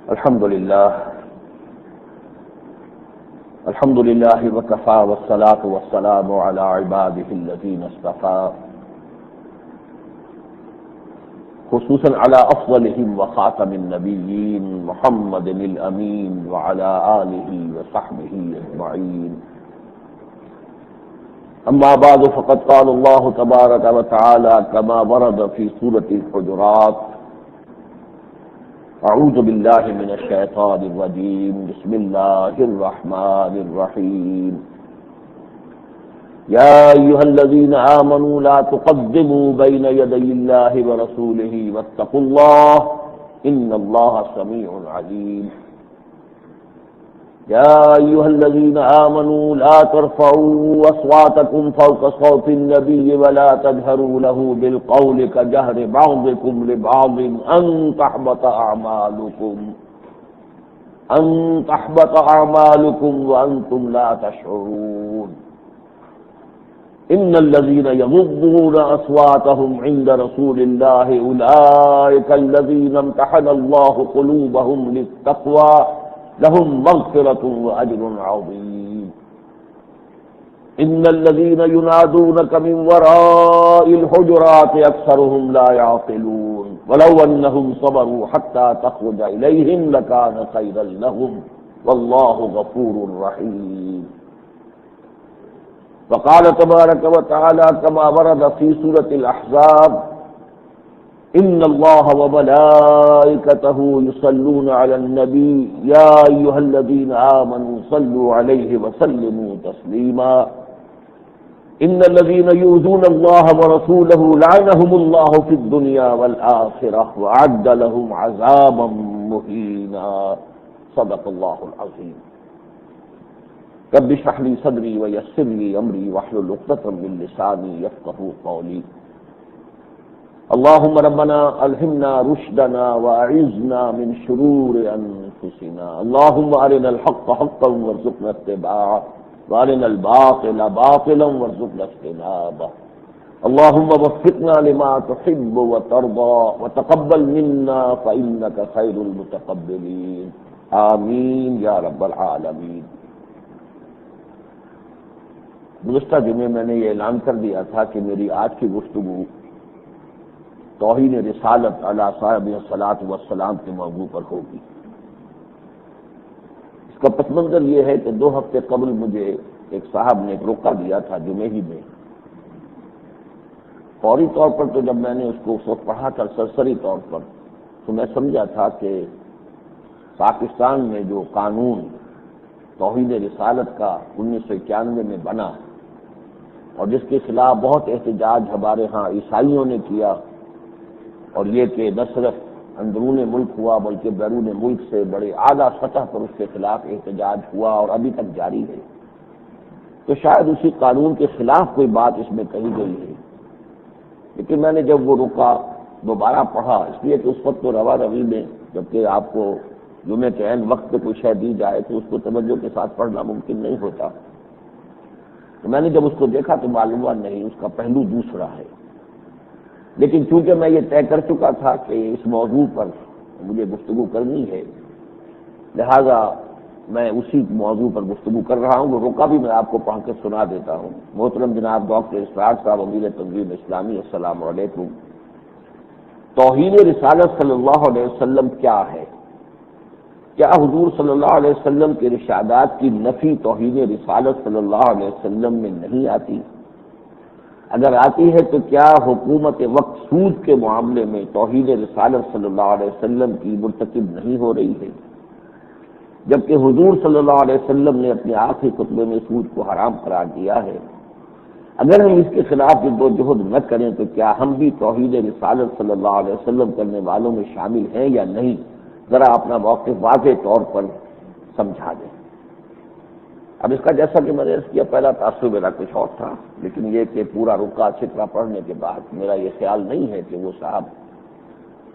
الحمد لله وكفى والصلاة والسلام على عباده الذين اصطفى خصوصا على أفضلهم وخاتم النبيين محمد الأمين وعلى آله وصحبه أجمعين. أما بعد فقد قال الله تبارك وتعالى كما ورد في سورة الحجرات: اعوذ باللہ من الشیطان الرجیم بسم اللہ الرحمن الرحیم یا ایہا الذین آمنوا لا تقدموا بین یدی اللہ ورسولہ واتقوا اللہ ان اللہ سمیع علیم. یا ایہا الذین آمنوا لا ترفعوا اصواتکم فوق صوت النبی ولا تجہروا له بالقول كجهر بعضکم لبعض ان تحبط اعمالکم وانتم لا تشعرون. ان الذین یغضون اصواتهم عند رسول اللہ اولئک الذین امتحن اللہ قلوبهم للتقوى لهم مغفرة وأجر عظيم. إن الذين ينادونك من وراء الحجرات أكثرهم لا يعقلون ولو أنهم صبروا حتى تخرج إليهم لكان خيرا لهم والله غفور رحيم. وقال تبارك وتعالى كما ورد في سورة الأحزاب: ان اللہ وملائکتہ یصلون علی النبی یا ایہا الذین آمنوا صلوا علیہ وسلموا تسلیما. ان الذین یؤذون اللہ ورسولہ لعنہم اللہ فی الدنیا والآخرہ وأعد لهم عذابا مہینا. صدق اللہ العظیم. رب اشرح لی صدری ویسر لی امری واحلل عقدۃ من لسانی یفقہوا قولی. اللهم ربنا ألهمنا رشدنا وأعذنا من شرور أنفسنا. اللهم أرنا الحق حقا وارزقنا اتباعه وأرنا الباطل باطلا وارزقنا اجتنابه. اللهم وفقنا لما تحب وترضى وتقبل منا فإنك خير المتقبلين. آمين يا رب العالمين. گزشتہ جمعے میں نے یہ اعلان کر دیا تھا کہ میری آج کی گفتگو توہین رسالت علی صاحب الصلاۃ والسلام کے موضوع پر ہوگی. اس کا پس منظر یہ ہے کہ 2 ہفتے قبل مجھے ایک صاحب نے ایک روکا دیا تھا جمعے ہی میں. فوری طور پر تو جب میں نے اس کو اس وقت پڑھا تھا سرسری طور پر تو میں سمجھا تھا کہ پاکستان میں جو قانون توہین رسالت کا 1991 میں بنا اور جس کے خلاف بہت احتجاج ہمارے ہاں عیسائیوں نے کیا، اور یہ کہ نہ صرف اندرون ملک ہوا بلکہ بیرون ملک سے بڑے اعلیٰ سطح پر اس کے خلاف احتجاج ہوا اور ابھی تک جاری ہے، تو شاید اسی قانون کے خلاف کوئی بات اس میں کہی گئی ہے. لیکن میں نے جب وہ رکا دوبارہ پڑھا، اس لیے کہ اس وقت تو روا روی میں جبکہ آپ کو جمعے کے عین وقت پہ کوئی شے دی جائے تو اس کو توجہ کے ساتھ پڑھنا ممکن نہیں ہوتا، تو میں نے جب اس کو دیکھا تو معلوم ہوا نہیں، اس کا پہلو دوسرا ہے. لیکن چونکہ میں یہ طے کر چکا تھا کہ اس موضوع پر مجھے گفتگو کرنی ہے، لہذا میں اسی موضوع پر گفتگو کر رہا ہوں. وہ رکا بھی میں آپ کو پڑھ کے سنا دیتا ہوں. محترم جناب ڈاکٹر اسرار صاحب امیر تنظیم اسلامی، السلام علیکم. توہین رسالت صلی اللہ علیہ وسلم کیا ہے؟ کیا حضور صلی اللہ علیہ وسلم کے ارشادات کی نفی توہین رسالت صلی اللہ علیہ وسلم میں نہیں آتی؟ اگر آتی ہے تو کیا حکومت وقت سود کے معاملے میں توہین رسالت صلی اللہ علیہ وسلم کی مرتکب نہیں ہو رہی ہے، جبکہ حضور صلی اللہ علیہ وسلم نے اپنے آخری خطبے میں سود کو حرام قرار دیا ہے؟ اگر ہم اس کے خلاف جدوجہد نہ کریں تو کیا ہم بھی توہین رسالت صلی اللہ علیہ وسلم کرنے والوں میں شامل ہیں یا نہیں؟ ذرا اپنا موقف واضح طور پر سمجھا دیں. اب اس کا جیسا کہ میں نے عرض کیا پہلا تاثر میرا کچھ اور تھا، لیکن یہ کہ پورا رکا اچھی طرح پڑھنے کے بعد میرا یہ خیال نہیں ہے کہ وہ صاحب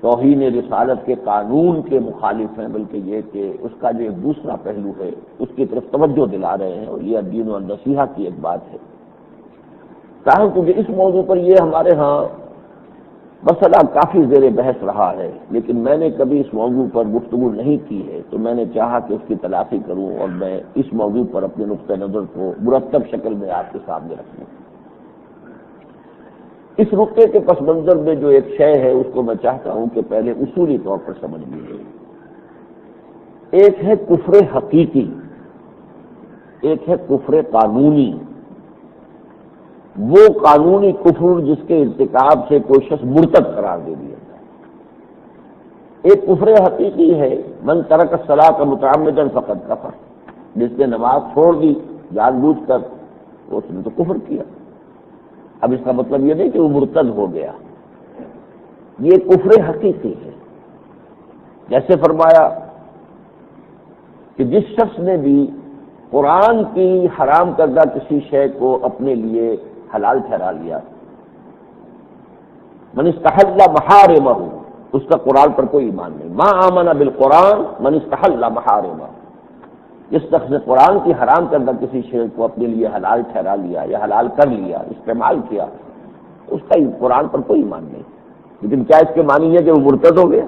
توہین رسالت کے قانون کے مخالف ہیں، بلکہ یہ کہ اس کا جو ایک دوسرا پہلو ہے اس کی طرف توجہ دلا رہے ہیں، اور یہ دین و نصیحہ کی ایک بات ہے. تاہم کیونکہ اس موضوع پر یہ ہمارے ہاں مسئلہ کافی زیر بحث رہا ہے، لیکن میں نے کبھی اس موضوع پر گفتگو نہیں کی ہے، تو میں نے چاہا کہ اس کی تلافی کروں اور میں اس موضوع پر اپنے نقطہ نظر کو مرتب شکل میں آپ کے سامنے رکھوں۔ اس نقطے کے پس منظر میں جو ایک شے ہے اس کو میں چاہتا ہوں کہ پہلے اصولی طور پر سمجھ لیجیے۔ ایک ہے کفر حقیقی، ایک ہے کفر قانونی۔ وہ قانونی کفر جس کے ارتکاب سے کوئی شخص مرتد قرار دے دیا جائے۔ ایک کفر حقیقی ہے من ترک الصلاۃ متعمدا فقد کفر، جس نے نماز چھوڑ دی جان بوجھ کر، اس نے تو کفر کیا۔ اب اس کا مطلب یہ نہیں کہ وہ مرتد ہو گیا، یہ کفر حقیقی ہے۔ جیسے فرمایا کہ جس شخص نے بھی قرآن کی حرام کردہ کسی شے کو اپنے لیے حلال ٹھہرا لیا، من استحل محارمہ، اس کا قرآن پر کوئی ایمان نہیں۔ ما آمن بالقرآن من استحل محارمہ، جس شخص نے قرآن کی حرام کردہ کسی شے کو اپنے لیے حلال ٹھہرا لیا یا حلال کر لیا، استعمال کیا، اس کا قرآن پر کوئی ایمان نہیں۔ لیکن کیا اس کے معنی ہے کہ وہ مرتد ہو گیا؟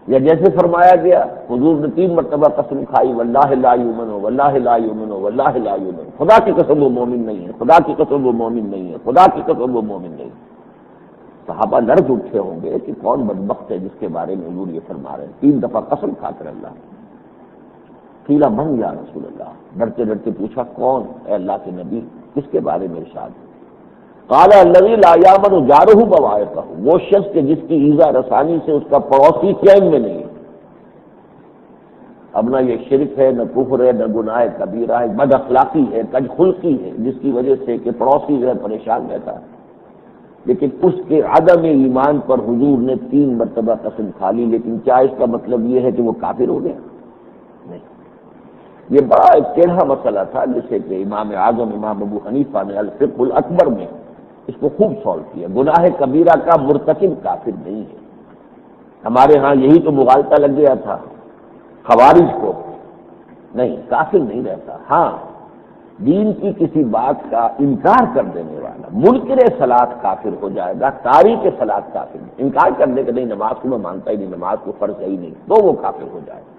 یا جیسے فرمایا گیا، حضور نے 3 مرتبہ قسم کھائی، واللہ لا یؤمن، واللہ لا یؤمن، واللہ لا یؤمن، خدا کی قسم وہ مومن نہیں ہے، خدا کی قسم وہ مومن نہیں ہے، خدا کی قسم وہ مومن نہیں ہے۔ صحابہ لرز اٹھے ہوں گے کہ کون بدبخت ہے جس کے بارے میں حضور یہ فرما رہے ہیں، 3 دفعہ قسم کھا کر اللہ۔ قیل من یا رسول اللہ، ڈرتے ڈرتے پوچھا کون اے اللہ کے نبی، کس کے بارے میں ارشاد؟ قال الذی لا یامن جارہ بوائقہ، وہ شخص کہ جس کی ایذا رسانی سے اس کا پڑوسی چین میں نہیں ہے۔ اب نہ یہ شرک ہے، نہ کفر ہے، نہ گناہ کبیرہ ہے، بد اخلاقی ہے، کج خلقی ہے، جس کی وجہ سے کہ پڑوسی جو ہے پریشان رہتا ہے، لیکن اس کے عدم ایمان پر حضور نے 3 مرتبہ قسم کھا لی۔ لیکن کیا اس کا مطلب یہ ہے کہ وہ کافر ہو گیا؟ نہیں۔ یہ بڑا ایک ٹیڑھا مسئلہ تھا جسے کہ امام اعظم امام ابو حنیفہ نے الفقہ الاکبر میں اس کو خوب سالو کیا۔ گناہ کبیرہ کا مرتکب کافر نہیں ہے۔ ہمارے ہاں یہی تو مغالطہ لگ گیا تھا خوارج کو، نہیں کافر نہیں رہتا۔ ہاں دین کی کسی بات کا انکار کر دینے والا منکر صلاۃ کافر ہو جائے گا، تاریک صلاۃ کافر نہیں۔ انکار کرنے کے نہیں نماز کو میں مانتا ہی نہیں، نماز کو فرض ہے ہی نہیں، تو وہ کافر ہو جائے گا۔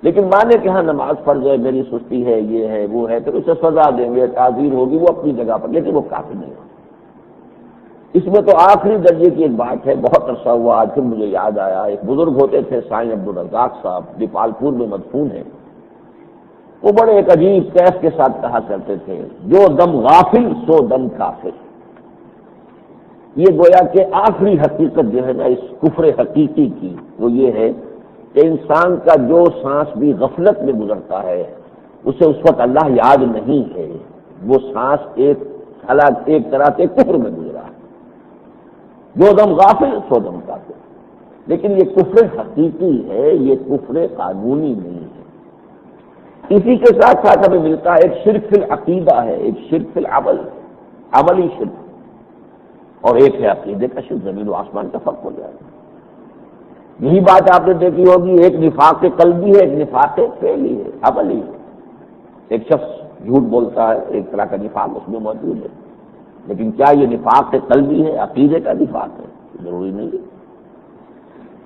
لیکن مانے کہ ہاں نماز فرض ہے، میری سستی ہے، یہ ہے وہ ہے، پھر اسے سزا دیں گے، تعزیر ہوگی، وہ اپنی جگہ پر، لیکن وہ کافر نہیں ہوگا۔ اس میں تو آخری درجے کی ایک بات ہے، بہت عرصہ ہوا آج پھر مجھے یاد آیا، ایک بزرگ ہوتے تھے سائیں عبدالرزاق صاحب، دیپالپور میں مدفون ہیں۔ وہ بڑے ایک عجیب کیف کے ساتھ کہا کرتے تھے، جو دم غافل سو دم کافر۔ یہ گویا کہ آخری حقیقت جو ہے نا اس کفر حقیقی کی، وہ یہ ہے کہ انسان کا جو سانس بھی غفلت میں گزرتا ہے اسے اس وقت اللہ یاد نہیں ہے، وہ سانس ایک طرح سے کفر میں گزرا ہے۔ جو دم غافل سو دم کافر۔ لیکن یہ کفر حقیقی ہے، یہ کفر قانونی نہیں ہے۔ اسی کے ساتھ ساتھ ہمیں ملتا ہے ایک شرک فی العقیدہ ہے، ایک شرک فی العمل، عملی شرک، اور ایک ہے عقیدے کا شرک، زمین و آسمان کا فرق ہو جائے گا۔ یہی بات آپ نے دیکھی ہوگی، ایک نفاق قلبی ہے، ایک نفاق فعلی ہے، عملی ہے۔ ایک شخص جھوٹ بولتا ہے، ایک طرح کا نفاق اس میں موجود ہے، لیکن کیا یہ نفاق قلبی ہے، عقیدے کا نفاق ہے؟ ضروری نہیں ہے۔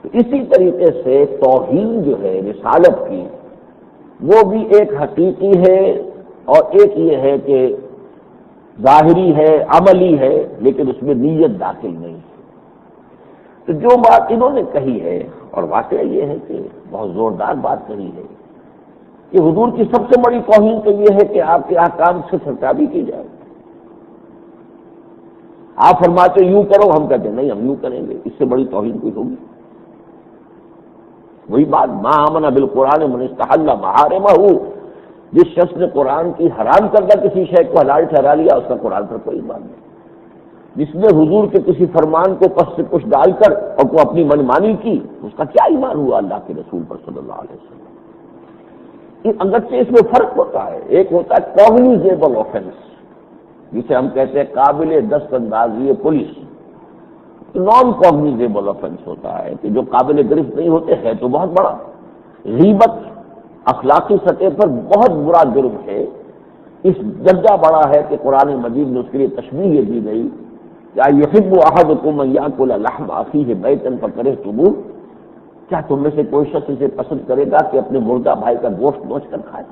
تو اسی طریقے سے توہین جو ہے رسالت کی، وہ بھی ایک حقیقی ہے، اور ایک یہ ہے کہ ظاہری ہے، عملی ہے، لیکن اس میں نیت داخل نہیں ہے۔ تو جو بات انہوں نے کہی ہے، اور واقعہ یہ ہے کہ بہت زوردار بات کہی ہے، کہ حضور کی سب سے بڑی توہین تو یہ ہے کہ آپ کے احکام سے سرکابی کی جائے۔ آپ فرماتے یوں کرو، ہم کہتے نہیں ہم یوں کریں گے، اس سے بڑی توہین کوئی ہوگی؟ وہی بات، ما آمن بالقرآن من استحل محارمہ، جس شخص نے قرآن کی حرام کردہ کسی شے کو حلال ٹھہرا لیا، اس کا قرآن پر کوئی ایمان نہیں۔ جس نے حضور کے کسی فرمان کو پس سے کچھ ڈال کر اور کو اپنی منمانی کی، اس کا کیا ایمان ہوا اللہ کے رسول پر صلی اللہ علیہ وسلم؟ اگرچہ اس میں فرق ہوتا ہے، ایک ہوتا ہے کوگنیزیبل آفینس، جسے ہم کہتے ہیں قابل دست اندازی پولیس، نان کوگنیزیبل آفینس ہوتا ہے کہ جو قابل گرفت نہیں ہوتے ہیں تو بہت بڑا۔ غیبت اخلاقی سطح پر بہت برا جرم ہے، اس درجہ بڑا ہے کہ قرآن مجید میں اس کے لیے تشبیہ دی گئی یا یحب احدکم ان یاکل لحم اخیہ میتا فکرہتموہ، کیا تم میں سے کوئی شخص اسے پسند کرے گا کہ اپنے مردہ بھائی کا گوشت نوچ کر کھائے؟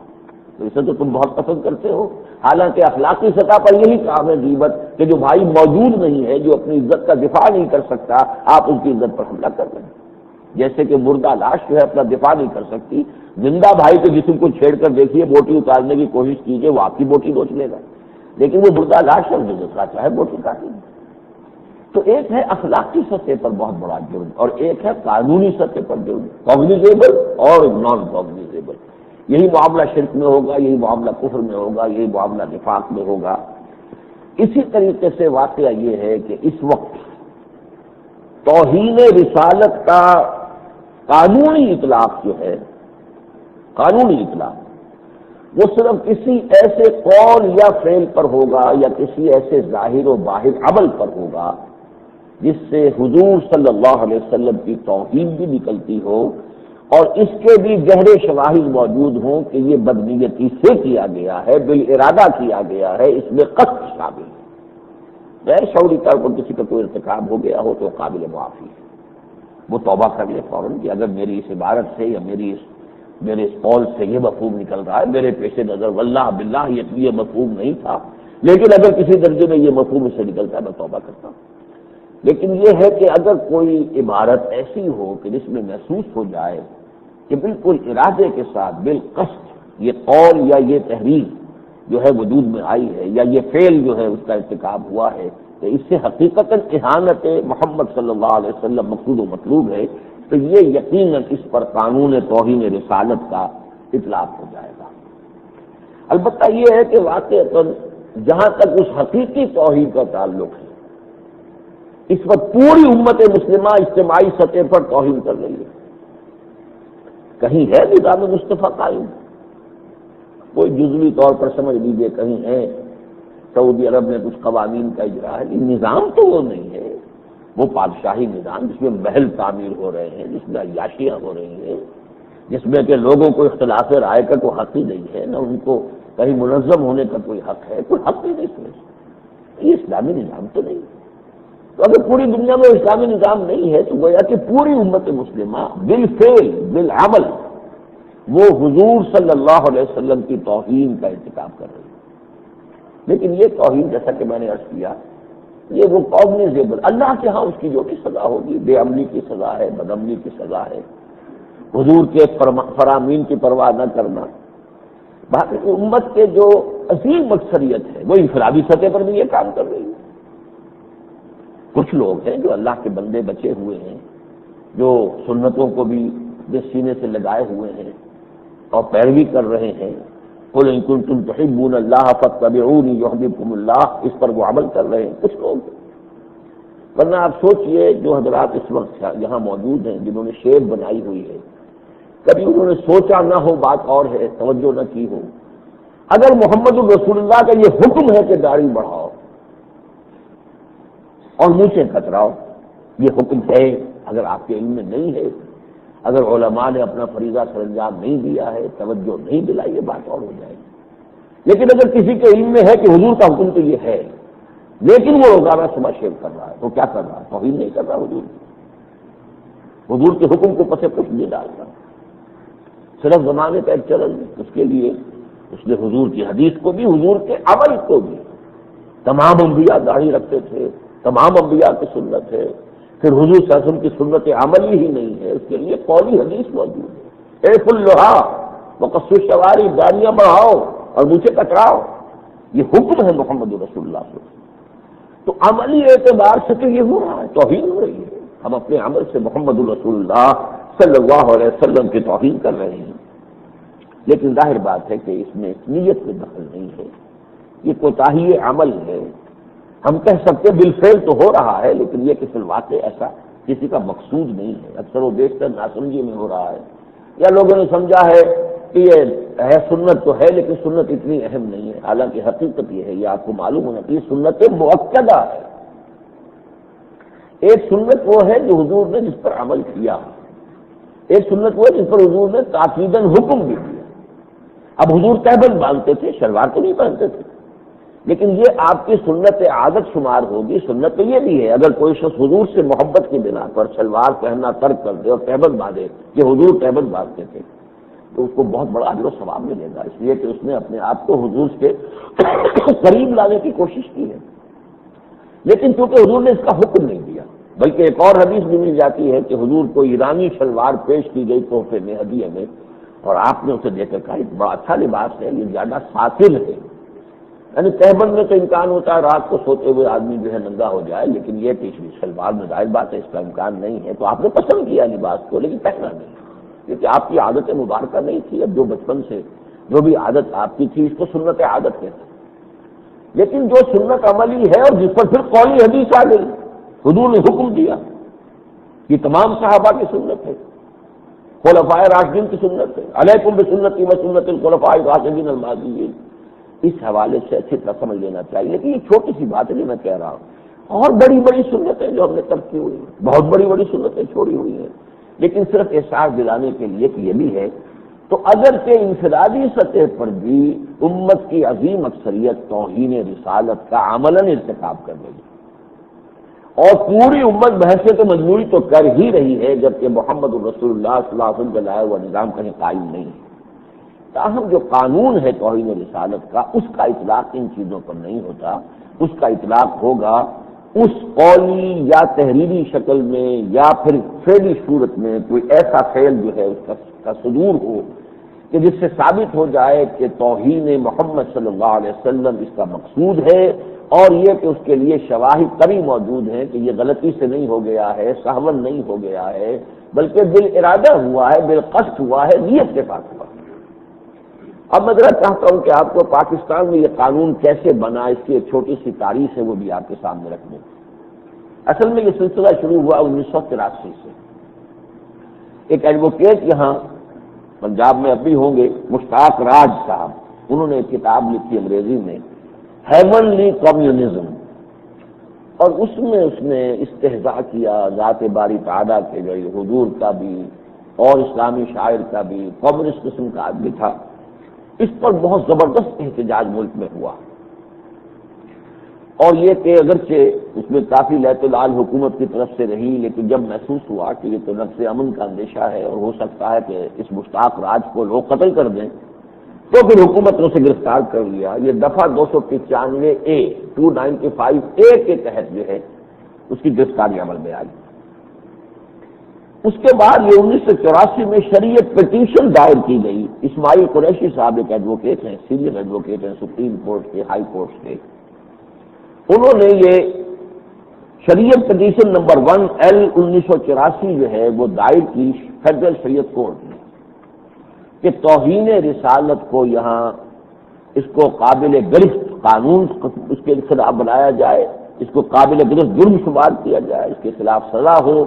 تو اسے تو تم بہت پسند کرتے ہو، حالانکہ اخلاقی سطح پر یہی کام ہے غیبت کہ جو بھائی موجود نہیں ہے، جو اپنی عزت کا دفاع نہیں کر سکتا، آپ ان کی عزت پر حملہ کر رہے ہیں۔ جیسے کہ مردہ لاش جو ہے اپنا دفاع نہیں کر سکتی، زندہ بھائی کے جسم کو چھیڑ کر دیکھیے، بوٹی اتارنے کی کوشش کیجیے، وہ آپ کی بوٹی نوچ لے گا، لیکن وہ مردہ لاش ہے، جو دوسرا چاہے بوٹی کاٹے گا۔ تو ایک ہے اخلاقی سطح پر بہت بڑا جرم، اور ایک ہے قانونی سطح پر جرم، کوگنیزیبل اور نان کوگنیزیبل۔ یہی معاملہ شرک میں ہوگا، یہی معاملہ کفر میں ہوگا، یہی معاملہ نفاق میں ہوگا۔ اسی طریقے سے واقعہ یہ ہے کہ اس وقت توہین رسالت کا قانونی اطلاق جو ہے، قانونی اطلاق، وہ صرف کسی ایسے قول یا فعل پر ہوگا یا کسی ایسے ظاہر و باہر عمل پر ہوگا جس سے حضور صلی اللہ علیہ وسلم کی توہین بھی نکلتی ہو اور اس کے بھی گہرے شواہد موجود ہوں کہ یہ بدنیتی سے کیا گیا ہے، بالارادہ کیا گیا ہے، اس میں قصد شامل ہے۔ غیر شعوری طور پر کسی کا کوئی ارتکاب ہو گیا ہو تو قابل معافی ہے، وہ توبہ کر لے فوراً کہ اگر میری اس عبارت سے یا میرے اس قول سے یہ مفہوم نکل رہا ہے، میرے پیش نظر واللہ باللہ یہ مفہوم نہیں تھا، لیکن اگر کسی درجے میں یہ مفہوم اس سے نکلتا ہے میں توبہ کرتا ہوں۔ لیکن یہ ہے کہ اگر کوئی عبارت ایسی ہو کہ جس میں محسوس ہو جائے کہ بالکل ارادے کے ساتھ بالقصد یہ قول یا یہ تحریر جو ہے وجود میں آئی ہے یا یہ فعل جو ہے اس کا ارتکاب ہوا ہے، تو اس سے حقیقتاً اہانت محمد صلی اللہ علیہ وسلم مقصود و مطلوب ہے، تو یہ یقیناً اس پر قانون توہین رسالت کا اطلاق ہو جائے گا۔ البتہ یہ ہے کہ واقعتاً جہاں تک اس حقیقی توہین کا تعلق ہے، اس وقت پوری امت مسلمہ اجتماعی سطح پر توہین کر رہی ہے۔ کہیں ہے نظام مصطفیٰ قائم، کوئی جزوی طور پر سمجھ لیجیے کہیں ہے، سعودی عرب میں کچھ قوانین کا اجرا ہے، نظام تو وہ نہیں ہے، وہ بادشاہی نظام جس میں محل تعمیر ہو رہے ہیں، جس میں عیاشیاں ہو رہی ہیں، جس میں کہ لوگوں کو اختلاف رائے کا کوئی حق ہی نہیں ہے، نہ ان کو کہیں منظم ہونے کا کوئی حق ہے، کوئی حق ہی نہیں سمجھ، یہ اسلامی نظام تو نہیں۔ تو اگر پوری دنیا میں اسلامی نظام نہیں ہے تو گویا کہ پوری امت مسلمہ بالفعل بالعمل وہ حضور صلی اللہ علیہ وسلم کی توہین کا ارتکاب کر رہی ہے۔ لیکن یہ توہین جیسا کہ میں نے عرض کیا، یہ وہ کوگنیزیبل، اللہ کے ہاں اس کی جو بھی سزا ہوگی، بے عملی کی سزا ہے، بد عملی کی سزا ہے، حضور کے فرامین کی پرواہ نہ کرنا۔ باقی امت کے جو عظیم اکثریت ہے وہ انفرادی سطح پر بھی یہ کام کر رہی ہے۔ کچھ لوگ ہیں جو اللہ کے بندے بچے ہوئے ہیں، جو سنتوں کو بھی اپنے سینے سے لگائے ہوئے ہیں اور پیروی کر رہے ہیں، قل ان کنتم تحبون اللہ فاتبعونی یحببکم اللہ، اس پر وہ عمل کر رہے ہیں کچھ لوگ۔ ورنہ آپ سوچئے جو حضرات اس وقت یہاں موجود ہیں جنہوں نے شیپ بنائی ہوئی ہے، کبھی انہوں نے سوچا نہ ہو، بات اور ہے، توجہ نہ کی ہو، اگر محمد الرسول اللہ کا یہ حکم ہے کہ داڑھی بڑھاؤ اور مونچھیں کتراؤ، یہ حکم ہے، اگر آپ کے علم میں نہیں ہے، اگر علماء نے اپنا فریضہ سر انجام نہیں دیا ہے، توجہ نہیں دلائی، یہ بات اور ہو جائے گی۔ لیکن اگر کسی کے علم میں ہے کہ حضور کا حکم تو یہ ہے، لیکن وہ روزانہ صبح شیو کر رہا ہے، تو کیا کر رہا ہے؟ توہین نہیں کر رہا حضور کے حکم کو پس پش نہیں ڈالتا، صرف زمانے کا ایک چلن ہے، اس کے لیے اس نے حضور کی حدیث کو بھی، حضور کے عمل کو بھی، تمام انبیاء داڑھی رکھتے تھے، تمام انبیاء کی سنت ہے، پھر حضور صلی اللہ علیہ وسلم کی سنت عملی ہی نہیں ہے، اس کے لیے قولی حدیث موجود ہے، اے فلھا وقص الشوارب، داڑیاں بڑھاؤ اور مونچھیں کتراؤ، یہ حکم ہے محمد رسول اللہ صلی اللہ علیہ وسلم۔ تو عملی اعتبار سے تو یہ ہو رہا ہے، توہین ہو رہی ہے، ہم اپنے عمل سے محمد رسول اللہ صلی اللہ علیہ وسلم کی توہین کر رہے ہیں۔ لیکن ظاہر بات ہے کہ اس میں نیت میں دخل نہیں ہے، یہ کوتاہی عمل ہے، ہم کہہ سکتے بالفعل تو ہو رہا ہے، لیکن یہ کہ فی الواقع ایسا کسی کا مقصود نہیں ہے، اکثر و بیشتر ناسمجھی میں ہو رہا ہے، یا لوگوں نے سمجھا ہے کہ یہ ہے سنت تو ہے لیکن سنت اتنی اہم نہیں ہے، حالانکہ حقیقت یہ ہے، یہ آپ کو معلوم ہونا چاہیے، سنت مؤکدہ ہے۔ ایک سنت وہ ہے جو حضور نے جس پر عمل کیا، ایک سنت وہ ہے جس پر حضور نے تاکیداً حکم بھی دیا۔ اب حضور تہبند باندھتے تھے، شلوار تو نہیں پہنتے تھے، لیکن یہ آپ کی سنت عادت شمار ہوگی. سنت تو یہ بھی ہے اگر کوئی شخص حضور سے محبت کی بنا پر شلوار پہننا ترک کر دے اور تہبند باندھے کہ حضور تہبند باندھتے تھے تو اس کو بہت بڑا اجر و ثواب ملے گا، اس لیے کہ اس نے اپنے آپ کو حضور کے قریب لانے کی کوشش کی ہے. لیکن چونکہ حضور نے اس کا حکم نہیں دیا، بلکہ ایک اور حدیث بھی مل جاتی ہے کہ حضور کو ایرانی شلوار پیش کی گئی تحفے میں، ہدیے میں، اور آپ نے اسے دیکھ کر کہا یہ بڑا اچھا لباس ہے، یہ زیادہ ساتل ہے. یعنی تہبند میں تو امکان ہوتا ہے رات کو سوتے ہوئے آدمی جو ہے ننگا ہو جائے، لیکن یہ کہ شلوار میں ظاہر بات ہے اس کا امکان نہیں ہے، تو آپ نے پسند کیا لباس کو لیکن پہنا نہیں، کیونکہ آپ کی عادت مبارکہ نہیں تھی. اب جو بچپن سے جو بھی عادت آپ کی تھی اس کو سنت عادت کہتے ہیں. لیکن جو سنت عملی ہے اور جس پر پھر قولی حدیث آ گئی، حضور نے حکم دیا کہ تمام صحابہ کی سنت ہے، خلفائے راشدین کی سنت ہے، علیکم بسنتی و سنت الخلفاء الراشدین المہدیین. اس حوالے سے اچھی طرح سمجھ لینا چاہیے. لیکن یہ چھوٹی سی بات ہے جو میں کہہ رہا ہوں، اور بڑی بڑی سنتیں جو ہم نے ترک کی ہوئی ہیں، بہت بڑی بڑی سنتیں چھوڑی ہوئی ہیں، لیکن صرف احساس دلانے کے لیے کہ یہ بھی ہے. تو اگرچہ انفرادی سطح پر بھی امت کی عظیم اکثریت توہین رسالت کا عملاً ارتکاب کر رہی ہے، اور پوری امت بحثیت مجموعی تو کر ہی رہی ہے، جبکہ محمد الرسول اللہ صلی اللہ علیہ وسلم کا لایا ہوا نظام کہیں قائم نہیں ہے. تاہم جو قانون ہے توہین رسالت کا، اس کا اطلاق ان چیزوں پر نہیں ہوتا. اس کا اطلاق ہوگا اس قولی یا تحریری شکل میں یا پھر فعلی صورت میں کوئی ایسا فعل جو ہے اس کا صدور ہو کہ جس سے ثابت ہو جائے کہ توہین محمد صلی اللہ علیہ وسلم اس کا مقصود ہے، اور یہ کہ اس کے لیے شواہد کبھی موجود ہیں کہ یہ غلطی سے نہیں ہو گیا ہے، سہون نہیں ہو گیا ہے، بلکہ بالارادہ ہوا ہے، بالقصد ہوا ہے، نیت کے ساتھ ہوا ہے. اب میں ذرا چاہتا ہوں کہ آپ کو پاکستان میں یہ قانون کیسے بنا اس کی ایک چھوٹی سی تاریخ ہے وہ بھی آپ کے سامنے رکھ دیں. اصل میں یہ سلسلہ شروع ہوا 1983 سے. ایک ایڈوکیٹ یہاں پنجاب میں اب بھی ہوں گے، مشتاق راج صاحب، انہوں نے ایک کتاب لکھی انگریزی میں ہیونلی کمیونزم، اور اس میں اس نے استہزاء کیا ذات باری تعالیٰ کے جو حضور کا بھی اور اسلامی شاعر کا بھی، کمیونسٹ قسم کا آدمی تھا. اس پر بہت زبردست احتجاج ملک میں ہوا، اور یہ کہ اگرچہ اس میں کافی لہت العال حکومت کی طرف سے رہی، لیکن جب محسوس ہوا کہ یہ تو نفس امن کا اندیشہ ہے اور ہو سکتا ہے کہ اس مشتاق راج کو لوگ قتل کر دیں، تو پھر حکومت نے اسے گرفتار کر لیا. یہ دفعہ 295A 295A کے تحت جو ہے اس کی گرفتاری عمل میں آئی. اس کے بعد یہ 1984 میں شریعت پٹیشن دائر کی گئی. اسماعیل قریشی صاحب ایک ایڈوکیٹ ہیں، سینئر ایڈوکیٹ ہیں سپریم کورٹ کے، ہائی کورٹ کے، انہوں نے یہ شریعت پٹیشن نمبر 1L 1984 جو ہے وہ دائر کی فیڈرل شریعت کورٹ میں کہ توہین رسالت کو یہاں اس کو قابل گرفت قانون اس کے خلاف بنایا جائے، اس کو قابل گرفت جرم شمار کیا جائے، اس کے خلاف سزا ہو،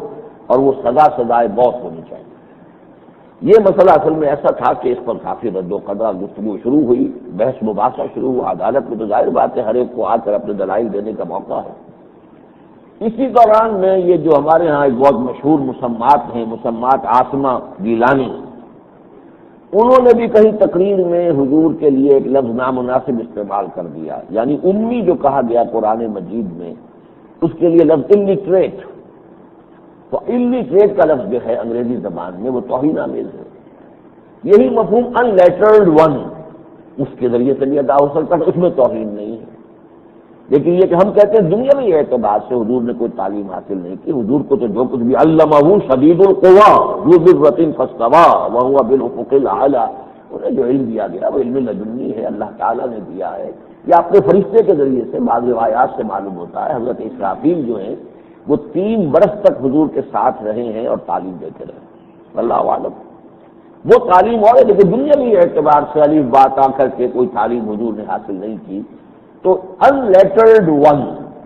اور وہ سزائے موت ہونی چاہیے. یہ مسئلہ اصل میں ایسا تھا کہ اس پر کافی رد و قدر گفتگو شروع ہوئی، بحث مباحثہ شروع ہوا. عدالت میں تو ظاہر بات ہے ہر ایک کو آ کر اپنے دلائل دینے کا موقع ہے. اسی دوران میں یہ جو ہمارے ہاں ایک بہت مشہور مسمات ہیں، مسمات عاصمہ گیلانی، انہوں نے بھی کہیں تقریر میں حضور کے لیے ایک لفظ نامناسب استعمال کر دیا. یعنی امی جو کہا گیا قرآن مجید میں، اس کے لیے لفظ الٹریٹ. تو الٹریٹ کا لفظ جو ہے انگریزی زبان میں وہ توہین آمیز ہے. یہی مفہوم ان لیٹرڈ ون اس کے ذریعے سے بھی ادا ہو سکتا ہے، اس میں توہین نہیں ہے. لیکن یہ کہ ہم کہتے ہیں دنیاوی اعتبار سے حضور نے کوئی تعلیم حاصل نہیں کی. حضور کو تو جو کچھ بھی علمہ شدید القویٰ ذو مرۃ فاستویٰ وہو بالافق الاعلیٰ، انہیں جو علم دیا گیا وہ علم لدنی ہے، اللہ تعالیٰ نے دیا ہے. یہ اپنے فرشتے کے ذریعے سے بعض روایات سے معلوم ہوتا ہے. حضرت اسرافیل جو ہیں وہ 3 برس تک حضور کے ساتھ رہے ہیں اور تعلیم دیتے رہے. اللہ عالم وہ تعلیم اور ہے، لیکن دنیاوی اعتبار سے الف با تا کر کے کوئی تعلیم حضور نے حاصل نہیں کی. تو ان لیٹرڈ ون،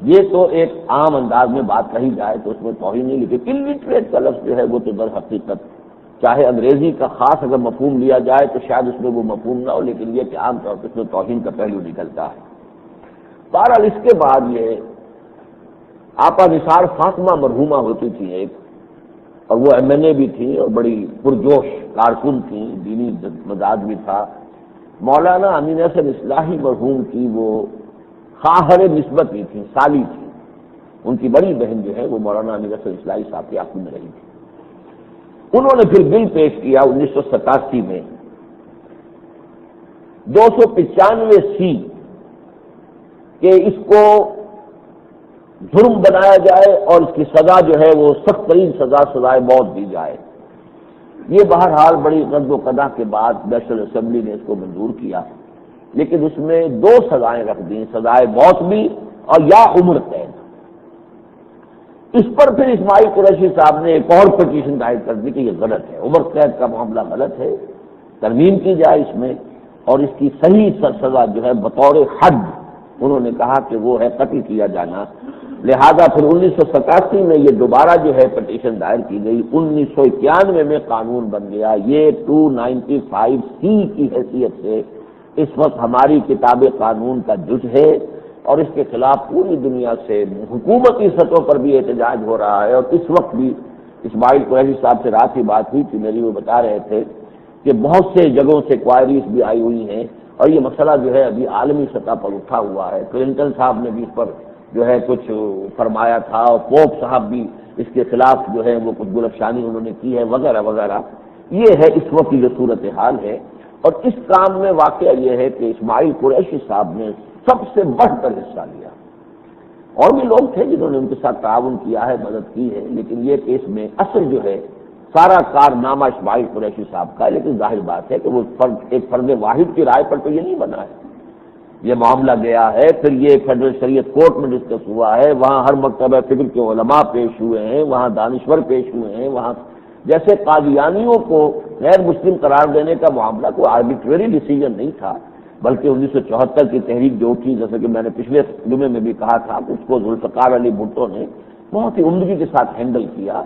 یہ تو ایک عام انداز میں بات کہی جائے تو اس میں توہین نہیں، لیکن الٹریٹ کا لفظ جو ہے وہ تو در حقیقت چاہے انگریزی کا خاص اگر مفہوم لیا جائے تو شاید اس میں وہ مفہوم نہ ہو، لیکن یہ کہ عام طور پر اس میں توہین کا پہلو نکلتا ہے. بہرحال اس کے بعد یہ آپا نثار فاطمہ مرحومہ ہوتی تھی ایک، اور وہ MNA بھی تھی اور بڑی پرجوش کارکن تھی، دینی مزاج بھی تھا. مولانا امین حسن اصلاحی مرحوم کی وہ خواہر نسبت ہی تھی، سالی تھی، ان کی بڑی بہن جو ہے وہ مولانا امیر حسن اصلاحی صاحب کی آنکھوں میں رہی تھی۔ انہوں نے پھر بل پیش کیا 1987 میں 295 سی کہ اس کو جرم بنایا جائے اور اس کی سزا جو ہے وہ سخت ترین سزا، سزائے موت دی جائے۔ یہ بہرحال بڑی رد و قدح کے بعد نیشنل اسمبلی نے اس کو منظور کیا، لیکن اس میں 2 سزائیں رکھ دیں، سزائے موت بھی اور یا عمر قید۔ اس پر پھر اسماعیل قریشی صاحب نے ایک اور پٹیشن دائر کر دی کہ یہ غلط ہے، عمر قید کا معاملہ غلط ہے، ترمیم کی جائے اس میں، اور اس کی صحیح سزا جو ہے بطور حد انہوں نے کہا کہ وہ ہے قتل کیا جانا۔ لہذا پھر 1987 میں یہ دوبارہ جو ہے پٹیشن دائر کی گئی، 1991 میں قانون بن گیا۔ یہ 295 سی کی حیثیت سے اس وقت ہماری کتاب قانون کا جز ہے، اور اس کے خلاف پوری دنیا سے حکومتی سطح پر بھی احتجاج ہو رہا ہے۔ اور اس وقت بھی اسماعیل قریشی صاحب سے رات کی بات ہوئی تھی میری، وہ بتا رہے تھے کہ بہت سے جگہوں سے کوائریز بھی آئی ہوئی ہیں، اور یہ مسئلہ جو ہے ابھی عالمی سطح پر اٹھا ہوا ہے۔ کلنٹن صاحب نے بھی اس پر جو ہے کچھ فرمایا تھا، اور پوپ صاحب بھی اس کے خلاف جو ہے وہ کچھ گلفشانی انہوں نے کی ہے، وغیرہ وغیرہ۔ یہ ہے اس وقت کی جو صورتحال ہے، اور اس کام میں واقعہ یہ ہے کہ اسماعیل قریشی صاحب نے سب سے بڑھ کر حصہ لیا۔ اور بھی لوگ تھے جنہوں نے ان کے ساتھ تعاون کیا ہے، مدد کی ہے، لیکن یہ کہ اس میں اصل جو ہے سارا کارنامہ اسماعیل قریشی صاحب کا ہے۔ لیکن ظاہر بات ہے کہ وہ ایک فرد واحد کی رائے پر تو یہ نہیں بنا ہے، یہ معاملہ گیا ہے، پھر یہ فیڈرل شریعت کورٹ میں ڈسکس ہوا ہے، وہاں ہر مکتبہ فکر کے علماء پیش ہوئے ہیں، وہاں دانشور پیش ہوئے ہیں، وہاں جیسے قادیانیوں کو غیر مسلم قرار دینے کا معاملہ کوئی آربیٹری ڈیسیجن نہیں تھا، بلکہ 1974 کی تحریک جو تھی، جیسے کہ میں نے پچھلے جمعے میں بھی کہا تھا، اس کو ذوالفقار علی بھٹو نے بہت ہی عمدگی کے ساتھ ہینڈل کیا،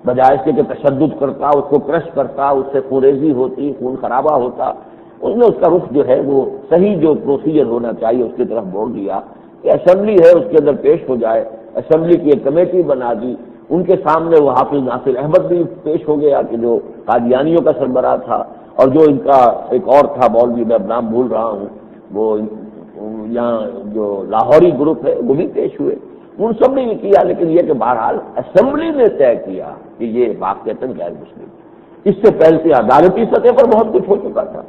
بجائے اس کے کہ تشدد کرتا، اس کو کرش کرتا، اس سے خونریزی ہوتی، خون خرابہ ہوتا، اس نے اس کا رخ جو ہے وہ صحیح جو پروسیجر ہونا چاہیے اس کی طرف موڑ دیا کہ اسمبلی ہے اس کے اندر پیش ہو جائے۔ اسمبلی کی ایک کمیٹی بنا دی، ان کے سامنے وہ حافظ ناصر احمد بھی پیش ہو گیا کہ جو قادیانیوں کا سربراہ تھا، اور جو ان کا ایک اور تھا مولوی، میں نام بھول رہا ہوں، وہ یہاں جو لاہوری گروپ ہے وہ بھی پیش ہوئے، ان سب نے بھی کیا۔ لیکن یہ کہ بہرحال اسمبلی نے طے کیا کہ یہ واقعتاً غیر مسلم۔ اس سے پہلے سے عدالتی سطح پر بہت کچھ ہو چکا تھا،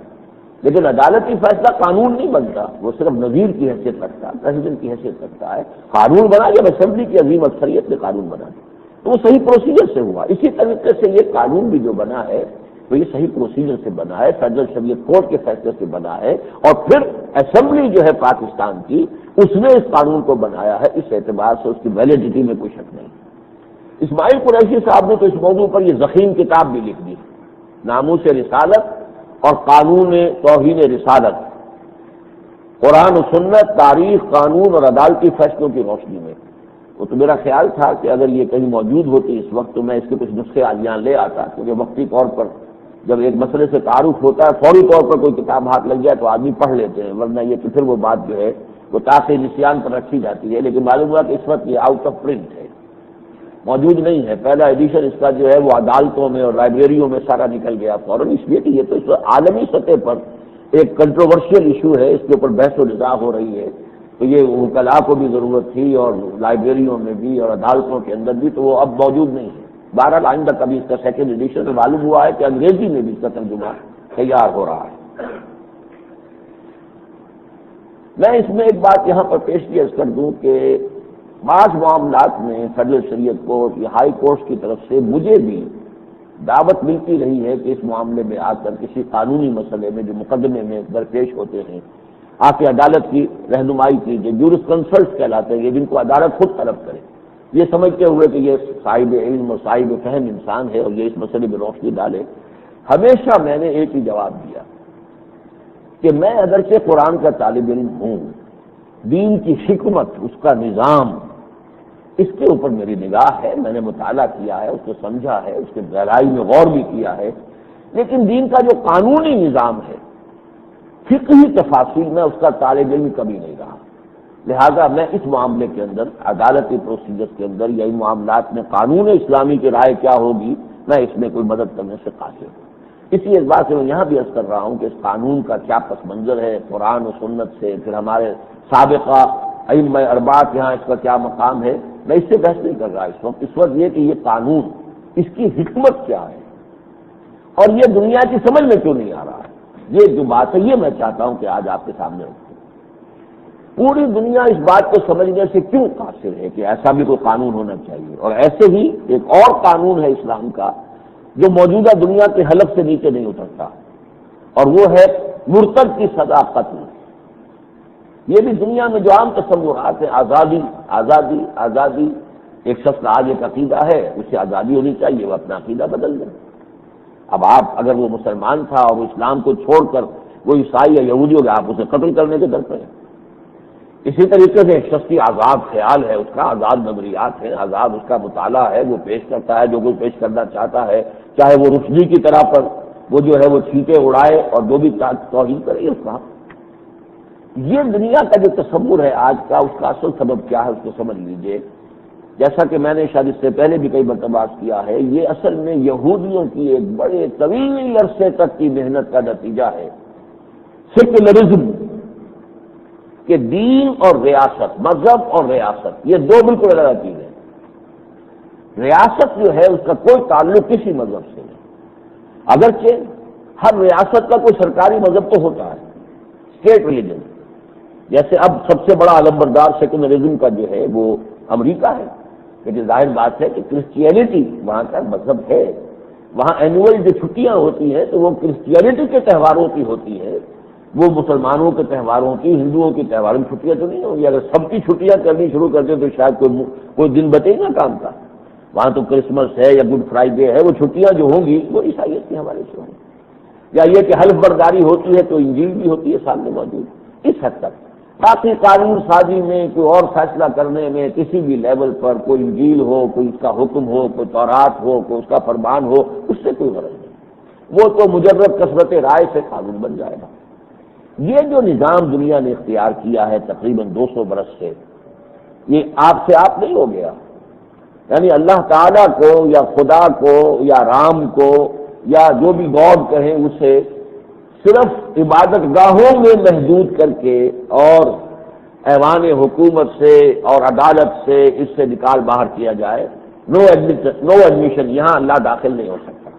لیکن عدالتی فیصلہ قانون نہیں بنتا، وہ صرف نظیر کی حیثیت رکھتا ہے، پریزیڈنٹ کی حیثیت رکھتا ہے۔ قانون بنا جب اسمبلی کی عظیم اکثریت نے قانون بنا دیا تو وہ صحیح پروسیجر سے ہوا۔ اسی طریقے سے یہ قانون بھی جو بنا ہے تو یہ صحیح پروسیجر سے بنا ہے، فیڈرل شریعت کورٹ کے فیصلے سے بنا ہے، اور پھر اسمبلی جو ہے پاکستان کی اس نے اس قانون کو بنایا ہے، اس اعتبار سے اس کی ویلیڈیٹی میں کوئی شک نہیں۔ اسماعیل قریشی صاحب نے تو اس موضوع پر یہ ضخیم کتاب بھی لکھ دی، ناموس رسالت اور قانون توہین رسالت، قرآن و سنت، تاریخ، قانون اور عدالتی فیصلوں کی روشنی میں۔ وہ تو میرا خیال تھا کہ اگر یہ کہیں موجود ہوتی اس وقت تو میں اس کے کچھ نسخے یہاں لے آتا، کیونکہ وقتی طور پر جب ایک مسئلے سے تعارف ہوتا ہے فوری طور پر کوئی کتاب ہاتھ لگ جائے تو آدمی پڑھ لیتے ہیں، ورنہ یہ کہ پھر وہ بات جو ہے وہ تاخیر نسیان پر رکھی جاتی ہے۔ لیکن معلوم ہوا کہ اس وقت یہ آؤٹ آف پرنٹ ہے، موجود نہیں ہے، پہلا ایڈیشن اس کا جو ہے وہ عدالتوں میں اور لائبریریوں میں سارا نکل گیا فوراً، اس لیے کہ یہ تو عالمی سطح پر ایک کنٹروورشل ایشو ہے، اس کے اوپر بحث و نظار ہو رہی ہے، تو یہ وکلاء کو بھی ضرورت تھی اور لائبریریوں میں بھی اور عدالتوں کے اندر بھی، تو وہ اب موجود نہیں ہے۔ بہرحال آئندہ کبھی اس کا سیکنڈ ایڈیشن معلوم ہوا ہے کہ انگریزی میں بھی اس کا ترجمہ تیار ہو رہا ہے۔ میں اس میں ایک بات یہاں پر پیش کیا کر دوں کہ بعض معاملات میں فیڈرل شریعت کورٹ یا ہائی کورٹس کی طرف سے مجھے بھی دعوت ملتی رہی ہے کہ اس معاملے میں آ کر کسی قانونی مسئلے میں جو مقدمے میں درپیش ہوتے ہیں آ کے عدالت کی رہنمائی کیجیے، جورس کنسلٹس کہلاتے ہیں، جن کو عدالت خود طلب کرے، یہ سمجھتے ہوئے کہ یہ صاحب علم اور صاحب فہم انسان ہے اور یہ اس مسئلے میں روشنی ڈالے۔ ہمیشہ میں نے ایک ہی جواب دیا کہ میں اگرچہ قرآن کا طالب علم ہوں، دین کی حکمت، اس کا نظام، اس کے اوپر میری نگاہ ہے، میں نے مطالعہ کیا ہے، اس کو سمجھا ہے، اس کے گہرائی میں غور بھی کیا ہے، لیکن دین کا جو قانونی نظام ہے، فقہی تفاصیل میں اس کا طالب علم کبھی نہیں رہا۔ لہذا میں اس معاملے کے اندر عدالتی پروسیجر کے اندر یا ان معاملات میں قانون اسلامی کی رائے کیا ہوگی، میں اس میں کوئی مدد کرنے سے قاصر ہوں۔ اسی اعتبار سے میں یہاں بھی عرض کر رہا ہوں کہ اس قانون کا کیا پس منظر ہے، قرآن و سنت سے، پھر ہمارے سابقہ ائمہ اربعہ یہاں اس کا کیا مقام ہے، میں اس سے بحث نہیں کر رہا اس وقت یہ کہ یہ قانون اس کی حکمت کیا ہے اور یہ دنیا کی سمجھ میں کیوں نہیں آ رہا ہے، یہ جو بات ہے یہ میں چاہتا ہوں کہ آج آپ کے سامنے رکھوں۔ پوری دنیا اس بات کو سمجھنے سے کیوں قاصر ہے کہ ایسا بھی کوئی قانون ہونا چاہیے، اور ایسے ہی ایک اور قانون ہے اسلام کا جو موجودہ دنیا کے حلق سے نیچے نہیں اترتا، اور وہ ہے مرتد کی سزا قتل۔ یہ بھی دنیا میں جو عام تصورات ہیں، آزادی آزادی آزادی، ایک شخص کا آج ایک عقیدہ ہے، اسے آزادی ہونی چاہیے، وہ اپنا عقیدہ بدل دے۔ اب آپ اگر وہ مسلمان تھا اور اسلام کو چھوڑ کر وہ عیسائی یا یہودی ہو گیا، آپ اسے قتل کرنے کے ڈر پہ ہیں۔ اسی طریقے سے ایک شخص کی آزاد خیال ہے، اس کا آزاد نظریات ہیں، آزاد اس کا مطالعہ ہے، وہ پیش کرتا ہے جو کوئی پیش کرنا چاہتا ہے، چاہے وہ رشدی کی طرح پر وہ جو ہے وہ چھینٹے اڑائے اور جو بھی توہین کرے اس کا۔ یہ دنیا کا جو تصور ہے آج کا، اس کا اصل سبب کیا ہے اس کو سمجھ لیجئے۔ جیسا کہ میں نے شاید اس سے پہلے بھی کئی مرتبہ عرض کیا ہے، یہ اصل میں یہودیوں کی ایک بڑے طویل عرصے تک کی محنت کا نتیجہ ہے۔ سیکولرزم کہ دین اور ریاست، مذہب اور ریاست، یہ دو بالکل الگ چیزیں ہیں۔ ریاست جو ہے اس کا کوئی تعلق کسی مذہب سے نہیں، اگرچہ ہر ریاست کا کوئی سرکاری مذہب تو ہوتا ہے، اسٹیٹ ریلیجن۔ جیسے اب سب سے بڑا علمبردار سیکولرزم کا جو ہے وہ امریکہ ہے، لیکن ظاہر بات ہے کہ کرسچینٹی وہاں کا مذہب ہے، وہاں اینوئل جو چھٹیاں ہوتی ہیں تو وہ کرسچینٹی کے تہواروں کی ہوتی ہے، وہ مسلمانوں کے تہواروں کی، ہندوؤں کے تہواروں کی چھٹیاں تو نہیں ہوگی۔ اگر سب کی چھٹیاں کرنی شروع کر دیں تو شاید کوئی دن بچے گا کام کا۔ وہاں تو کرسمس ہے یا گڈ فرائیڈے ہے، وہ چھٹیاں جو ہوں گی وہ عیسائیت کے حوالے سے ہوں گی، یا یہ کہ حلف برداری ہوتی ہے تو انجیل بھی ہوتی ہے سامنے موجود۔ اس حد تک باقی قانون سازی میں، کوئی اور فیصلہ کرنے میں کسی بھی لیول پر، کوئی انجیل ہو، کوئی اس کا حکم ہو، کوئی تورات ہو، کوئی اس کا فرمان ہو، اس سے کوئی غرض نہیں، وہ تو مجرد کثرت رائے سے قانون بن جائے گا۔ یہ جو نظام دنیا نے اختیار کیا ہے تقریباً 200 برس سے، یہ آپ سے آپ نہیں ہو گیا، یعنی اللہ تعالیٰ کو یا خدا کو یا رام کو یا جو بھی گاڈ کہیں اسے صرف عبادت گاہوں میں محدود کر کے اور ایوان حکومت سے اور عدالت سے اس سے نکال باہر کیا جائے، نو ایڈمیشن، یہاں اللہ داخل نہیں ہو سکتا۔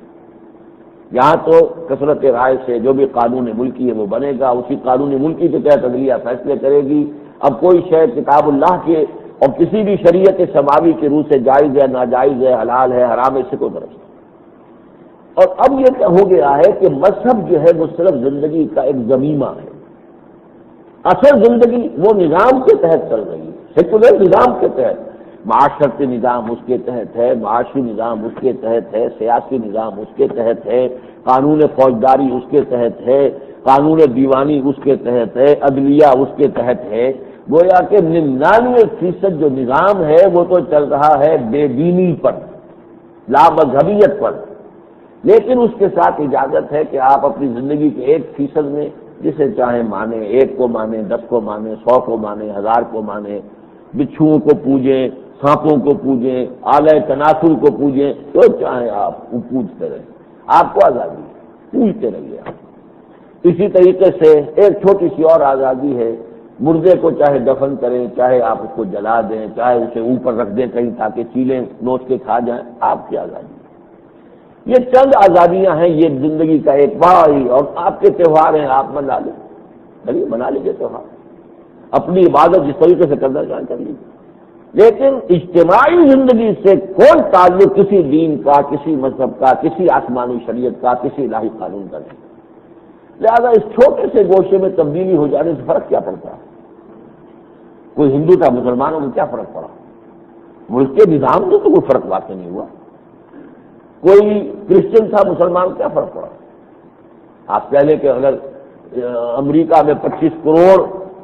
یہاں تو کثرت رائے سے جو بھی قانون ملکی ہے وہ بنے گا، اسی قانون ملکی کے تحت عدلیہ فیصلے کرے گی۔ اب کوئی شے کتاب اللہ کے اور کسی بھی شریعت سماوی کے روح سے جائز ہے، ناجائز ہے، حلال ہے، حرام ہے، اس سے کوئی غرض نہیں۔ اور اب یہ ہو گیا ہے کہ مذہب جو ہے وہ صرف زندگی کا ایک ضمیمہ ہے، اصل زندگی وہ نظام کے تحت چل رہی ہے، سیکولر نظام کے تحت۔ معاشرتی نظام اس کے تحت ہے، معاشی نظام اس کے تحت ہے، سیاسی نظام اس کے تحت ہے، قانون فوجداری اس کے تحت ہے، قانون دیوانی اس کے تحت ہے، عدلیہ اس کے تحت ہے۔ گویا کہ 99% جو نظام ہے وہ تو چل رہا ہے بے دینی پر، لا مذہبیت پر، لیکن اس کے ساتھ اجازت ہے کہ آپ اپنی زندگی کے 1% میں جسے چاہیں مانیں، 1 کو مانیں، 10 کو مانیں، 100 کو مانیں، 1000 کو مانیں، بچھوؤں کو پوجیں، سانپوں کو پوجیں، آلہ تناسل کو پوجیں، جو چاہیں آپ وہ پوجتے رہیں، آپ کو آزادی ہے، پوجتے رہیے آپ۔ اسی طریقے سے ایک چھوٹی سی اور آزادی ہے، مردے کو چاہے دفن کریں، چاہے آپ اس کو جلا دیں، چاہے اسے اوپر رکھ دیں کہیں تاکہ چیلیں نوچ کے کھا جائیں، آپ کی آزادی۔ یہ چند آزادیاں ہیں، یہ زندگی کا ایک بڑی، اور آپ کے تہوار ہیں، آپ منا لیں، چلیے منا لیجیے تہوار، اپنی عبادت جس طریقے سے کرنا چاہیں کر لیجیے، لیکن اجتماعی زندگی سے کوئی تعلق کسی دین کا، کسی مذہب کا، کسی آسمانی شریعت کا، کسی الہی قانون کا نہیں۔ لہذا اس چھوٹے سے گوشے میں تبدیلی ہو جانے سے فرق کیا پڑتا ہے؟ کوئی ہندو تھا، مسلمانوں میں کیا فرق پڑا؟ ملک کے نظام میں تو کوئی فرق واقع نہیں ہوا۔ کوئی کرسچن تھا، مسلمان، کیا فرق پڑا؟ آپ کہہ لیں کہ اگر امریکہ میں 25 کروڑ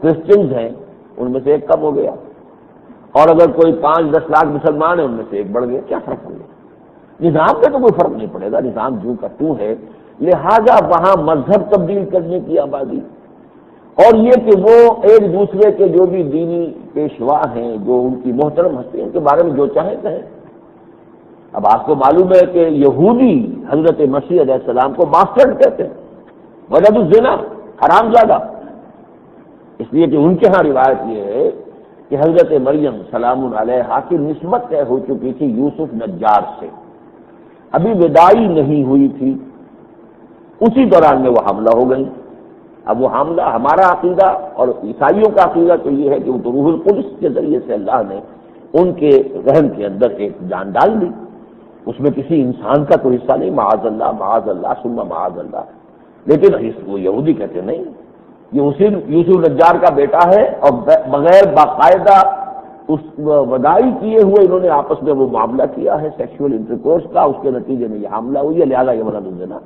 کرسچنز ہیں، ان میں سے ایک کم ہو گیا، اور اگر کوئی 5-10 لاکھ مسلمان ہیں، ان میں سے ایک بڑھ گیا، کیا فرق پڑ گیا؟ نظام میں تو کوئی فرق نہیں پڑے گا، نظام جو کا تو ہے۔ لہذا وہاں مذہب تبدیل کرنے کی آبادی، اور یہ کہ وہ ایک دوسرے کے جو بھی دینی پیشوا ہیں، جو ان کی محترم ہستی ہیں، ان کے بارے میں جو چاہیں کہیں۔ اب آپ کو معلوم ہے کہ یہودی حضرت مسیح علیہ السلام کو باسٹرڈ کہتے ہیں، ولد الزنا، حرام زادہ، اس لیے کہ ان کے ہاں روایت یہ ہے کہ حضرت مریم سلام علیہا کی نسبت طے ہو چکی تھی یوسف نجار سے، ابھی وداعی نہیں ہوئی تھی، اسی دوران میں وہ حاملہ ہو گئی۔ اب وہ حاملہ، ہمارا عقیدہ اور عیسائیوں کا عقیدہ تو یہ ہے کہ وہ تو روح القدس کے ذریعے سے اللہ نے ان کے رحم کے اندر ایک جان ڈال دی، اس میں کسی انسان کا تو حصہ نہیں، معاذ اللہ معاذ اللہ ثم معاذ اللہ۔ لیکن وہ یہودی کہتے نہیں، یہ اسی یوسف نجار کا بیٹا ہے، اور بغیر باقاعدہ اس وداعی کیے ہوئے انہوں نے آپس میں وہ معاملہ کیا ہے سیکشول انٹرکورس کا، اس کے نتیجے میں یہ حاملہ ہوئی ہے، لہٰذا یہ ولد دینا۔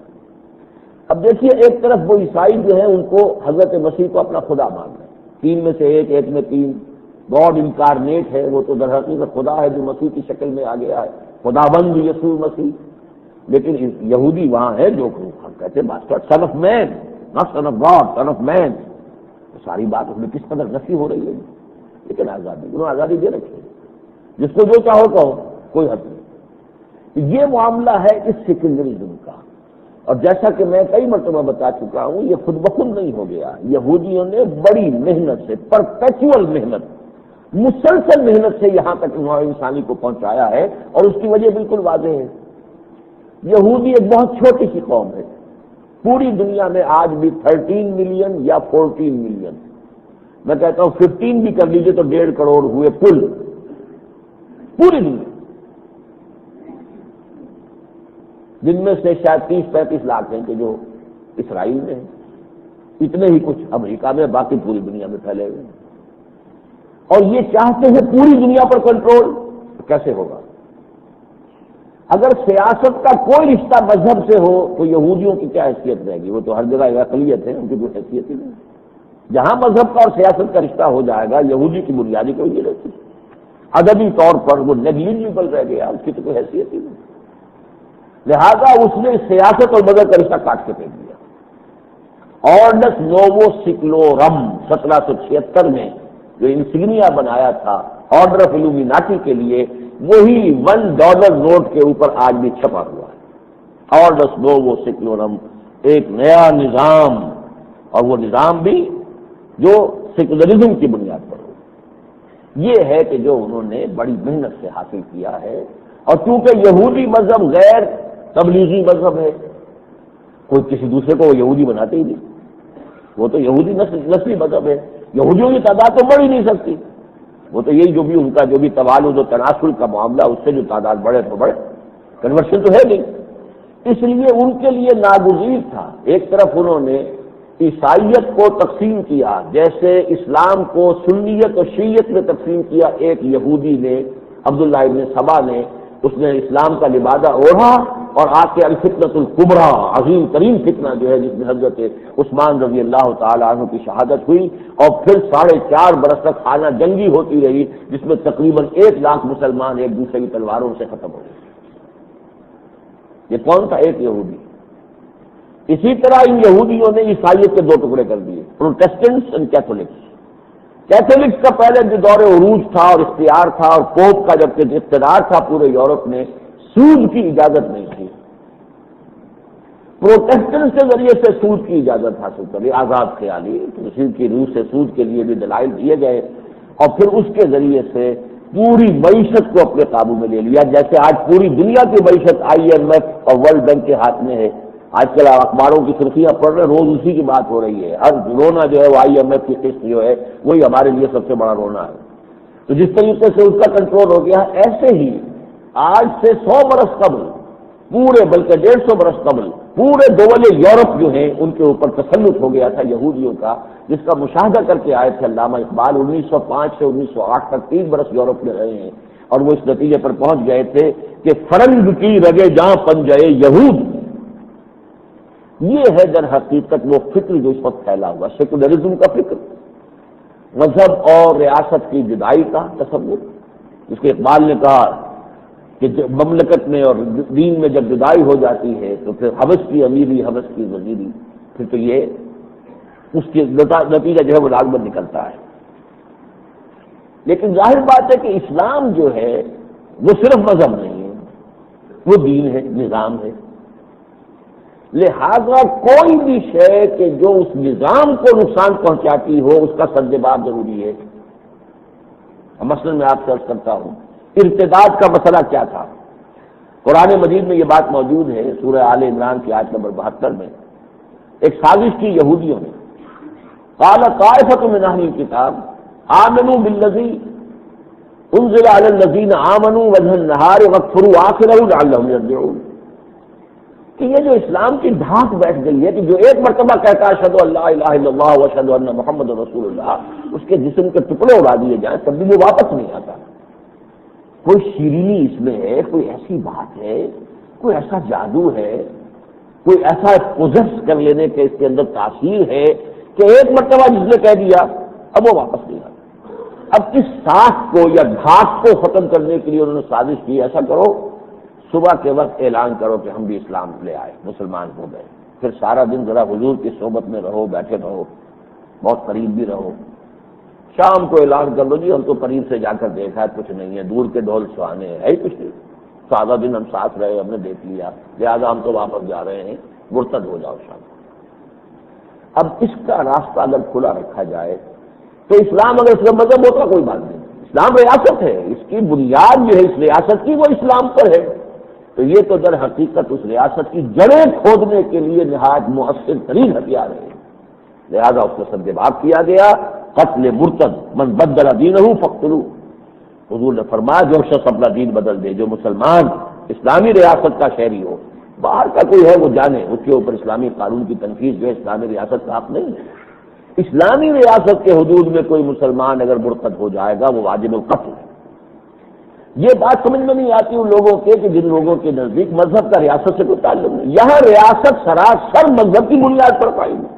اب دیکھیے، ایک طرف وہ عیسائی جو ہیں ان کو حضرت مسیح کو اپنا خدا مان رہے ہیں، تین میں سے ایک میں تین، گاڈ انکارنیٹ ہے، وہ تو در حقیقت خدا ہے جو مسیح کی شکل میں آ گیا ہے، خداوند یسوع مسیح۔ لیکن یہودی وہاں ہے جو کہتے ہیں master son of man, not son of God, son of man. ساری بات اس میں کس قدر نفی ہو رہی ہے، لیکن آزادی، انہوں نے آزادی دے رکھی ہے، جس کو جو چاہو کہو، کوئی حد نہیں۔ یہ معاملہ ہے اس سیکولرزم کا، اور جیسا کہ میں کئی مرتبہ بتا چکا ہوں، یہ خود بخود نہیں ہو گیا، یہودیوں نے بڑی محنت سے، پرپیچول محنت، مسلسل محنت سے یہاں تک نوع انسانی کو پہنچایا ہے، اور اس کی وجہ بالکل واضح ہے۔ یہودی ایک بہت چھوٹی سی قوم ہے، پوری دنیا میں آج بھی 13 ملین یا 14 ملین، میں کہتا ہوں 15 بھی کر لیجیے تو 1.5 کروڑ ہوئے کل پوری دنیا، جن میں سے شاید 30-35 لاکھ ہیں کہ جو اسرائیل میں ہیں، اتنے ہی کچھ امریکہ میں، باقی پوری دنیا میں پھیلے ہوئے ہیں، اور یہ چاہتے ہیں پوری دنیا پر کنٹرول۔ کیسے ہوگا؟ اگر سیاست کا کوئی رشتہ مذہب سے ہو تو یہودیوں کی کیا حیثیت رہے گی؟ وہ تو ہر جگہ اقلیت ہے، ان کی کوئی حیثیت ہی نہیں۔ جہاں مذہب کا اور سیاست کا رشتہ ہو جائے گا، یہودی کی بنیادی کوئی نہیں رہتی، ادبی طور پر وہ نیگلیجیبل رہ گیا، اس کی تو کوئی حیثیت ہی نہیں۔ لہذا اس نے سیاست اور مذہب کا رشتہ کاٹ کے پھینک دیا۔ آرڈس نووو سیکولورم 1776 میں جو انسیگنیا بنایا تھا آرڈر آف الومیناٹی کے لیے، وہی $1 نوٹ کے اوپر آج بھی چھپا ہوا ہے۔ آرڈس نووو سیکولورم، ایک نیا نظام، اور وہ نظام بھی جو سیکولرزم کی بنیاد پر ہو۔ یہ ہے کہ جو انہوں نے بڑی محنت سے حاصل کیا ہے، اور چونکہ یہودی مذہب غیر تبلیغی مذہب ہے، کوئی کسی دوسرے کو وہ یہودی بناتے ہی نہیں، وہ تو یہودی نسلی مذہب ہے، یہودیوں کی تعداد تو بڑھ ہی نہیں سکتی، وہ تو یہی جو بھی ان کا جو بھی توالد و تناسل کا معاملہ، اس سے جو تعداد بڑھے تو بڑھے، کنورشن تو ہے نہیں۔ اس لیے ان کے لیے ناگزیر تھا، ایک طرف انہوں نے عیسائیت کو تقسیم کیا، جیسے اسلام کو سنیت اور شیعت میں تقسیم کیا، ایک یہودی نے، عبداللہ ابن سبا نے، اس نے اسلام کا لبادہ اوڑھا اور آ کے الفتنۃ الکبریٰ، عظیم ترین فتنہ جو ہے جس میں حضرت عثمان رضی اللہ تعالی عنہ کی شہادت ہوئی، اور پھر 4.5 برس تک خانہ جنگی ہوتی رہی، جس میں تقریباً 1 لاکھ مسلمان ایک دوسرے کی تلواروں سے ختم ہو گئے۔ یہ کون تھا؟ ایک یہودی۔ اسی طرح ان یہودیوں نے عیسائیت کے 2 ٹکڑے کر دیے، پروٹیسٹنٹس اینڈ کیتھولکس۔ کیتھولکس کا پہلے جو دور عروج تھا اور اختیار تھا، اور پوپ کا جب اقتدار تھا پورے یورپ میں، سود کی اجازت نہیں تھی۔ پروٹیسٹنٹ کے ذریعے سے سود کی اجازت حاصل کری، آزاد خیالی، مسیح کی روح سے سود کے لیے بھی دلائل دیے گئے، اور پھر اس کے ذریعے سے پوری معیشت کو اپنے قابو میں لے لیا، جیسے آج پوری دنیا کی معیشت IMF اور ورلڈ بینک کے ہاتھ میں ہے۔ آج کل اخباروں کی سرخیاں پڑھ رہے، روز اسی کی بات ہو رہی ہے، ہر رونا جو ہے وہ IMF کی قسط جو ہے وہی ہمارے لیے سب سے بڑا رونا ہے۔ تو جس طریقے سے اس کا کنٹرول ہو گیا، ایسے ہی آج سے 100 برس قبل پورے، بلکہ 150 برس قبل پورے دول یورپ جو ہیں ان کے اوپر تسلط ہو گیا تھا یہودیوں کا، جس کا مشاہدہ کر کے آئے تھے علامہ اقبال۔ 1905 سے 1908 تک 3 برس یورپ میں رہے ہیں، اور وہ اس نتیجے پر پہنچ گئے تھے کہ فرنگ کی رگے جاں پنجے یہود، یہ ہے در حقیقت وہ فکر جو اس وقت پھیلا ہوا، سیکولرزم کا فکر، مذہب اور ریاست کی جدائی کا تصور، جس کو اقبال نے کہا کہ مملکت میں اور دین میں جب جدائی ہو جاتی ہے تو پھر حوث کی امیری، حوث کی وزیری، پھر تو یہ اس کے نتیجہ جو ہے وہ لازمن نکلتا ہے۔ لیکن ظاہر بات ہے کہ اسلام جو ہے وہ صرف مذہب نہیں ہے، وہ دین ہے، نظام ہے۔ لہذا کوئی بھی شے کہ جو اس نظام کو نقصان پہنچاتی ہو، اس کا سد باب ضروری ہے۔ مثلا میں آپ سے عرض کرتا ہوں ارتداد کا مسئلہ کیا تھا. قرآن مجید میں یہ بات موجود ہے سورہ آل عمران کی آیت نمبر 72 میں. ایک سازش کی یہودیوں نے. قال طائفة من اہل الکتاب آمنوا بالذی انزل علی الذین آمنوا وجه النہار واکفروا آخرہ لعلہم یرجعون. کہ یہ جو اسلام کی دھاک بیٹھ گئی ہے کہ جو ایک مرتبہ کہتا ہے اشہد ان لا الہ الا اللہ واشہد ان محمد رسول اللہ، اس کے جسم کے ٹکڑے اڑا دیے جائیں تب بھی وہ واپس نہیں آتا. کوئی شیرینی اس میں ہے، کوئی ایسی بات ہے، کوئی ایسا جادو ہے، کوئی ایسا پوزیس کر لینے کے اس کے اندر تاثیر ہے کہ ایک مرتبہ جس نے کہہ دیا اب وہ واپس نہیں آتا. اب اس ساکھ کو یا دھاک کو ختم کرنے کے لیے انہوں نے سازش کی، ایسا کرو صبح کے وقت اعلان کرو کہ ہم بھی اسلام لے آئے، مسلمان ہو گئے. پھر سارا دن ذرا حضور کی صحبت میں رہو، بیٹھے رہو، بہت قریب بھی رہو. شام کو اعلان کر لو جی ہم تو قریب سے جا کر دیکھا ہے کچھ نہیں ہے، دور کے ڈھول سہانے ہے ہی کچھ نہیں، سادہ دن ہم ساتھ رہے ہم نے دیکھ لیا لہٰذا ہم تو واپس جا رہے ہیں، مرتد ہو جاؤ شام کو. اب اس کا راستہ اگر کھلا رکھا جائے تو اسلام اگر اسلام مذہب ہوتا کوئی بات نہیں، اسلام ریاست ہے، اس کی بنیاد جو ہے اس ریاست کی وہ اسلام پر ہے. تو یہ تو در حقیقت اس ریاست کی جڑیں کھودنے کے لیے نہایت مؤثر ترین ہتھیار ہے. لہذا اس کو سدباب کیا گیا، قتل مرتد من بدل دینہ فاقتلوہ. حضور نے فرمایا جو شخص اپنا دین بدل دے، جو مسلمان اسلامی ریاست کا شہری ہو، باہر کا کوئی ہے وہ جانے، اس کے اوپر اسلامی قانون کی تنفیذ جو ہے اسلامی ریاست کا حق نہیں ہے. اسلامی ریاست کے حدود میں کوئی مسلمان اگر مرتد ہو جائے گا وہ واجب القتل ہے. یہ بات سمجھ میں نہیں آتی ان لوگوں کے کہ جن لوگوں کے نزدیک مذہب کا ریاست سے کوئی تعلق نہیں. یہاں ریاست سراسر مذہب کی بنیاد پر قائم ہے.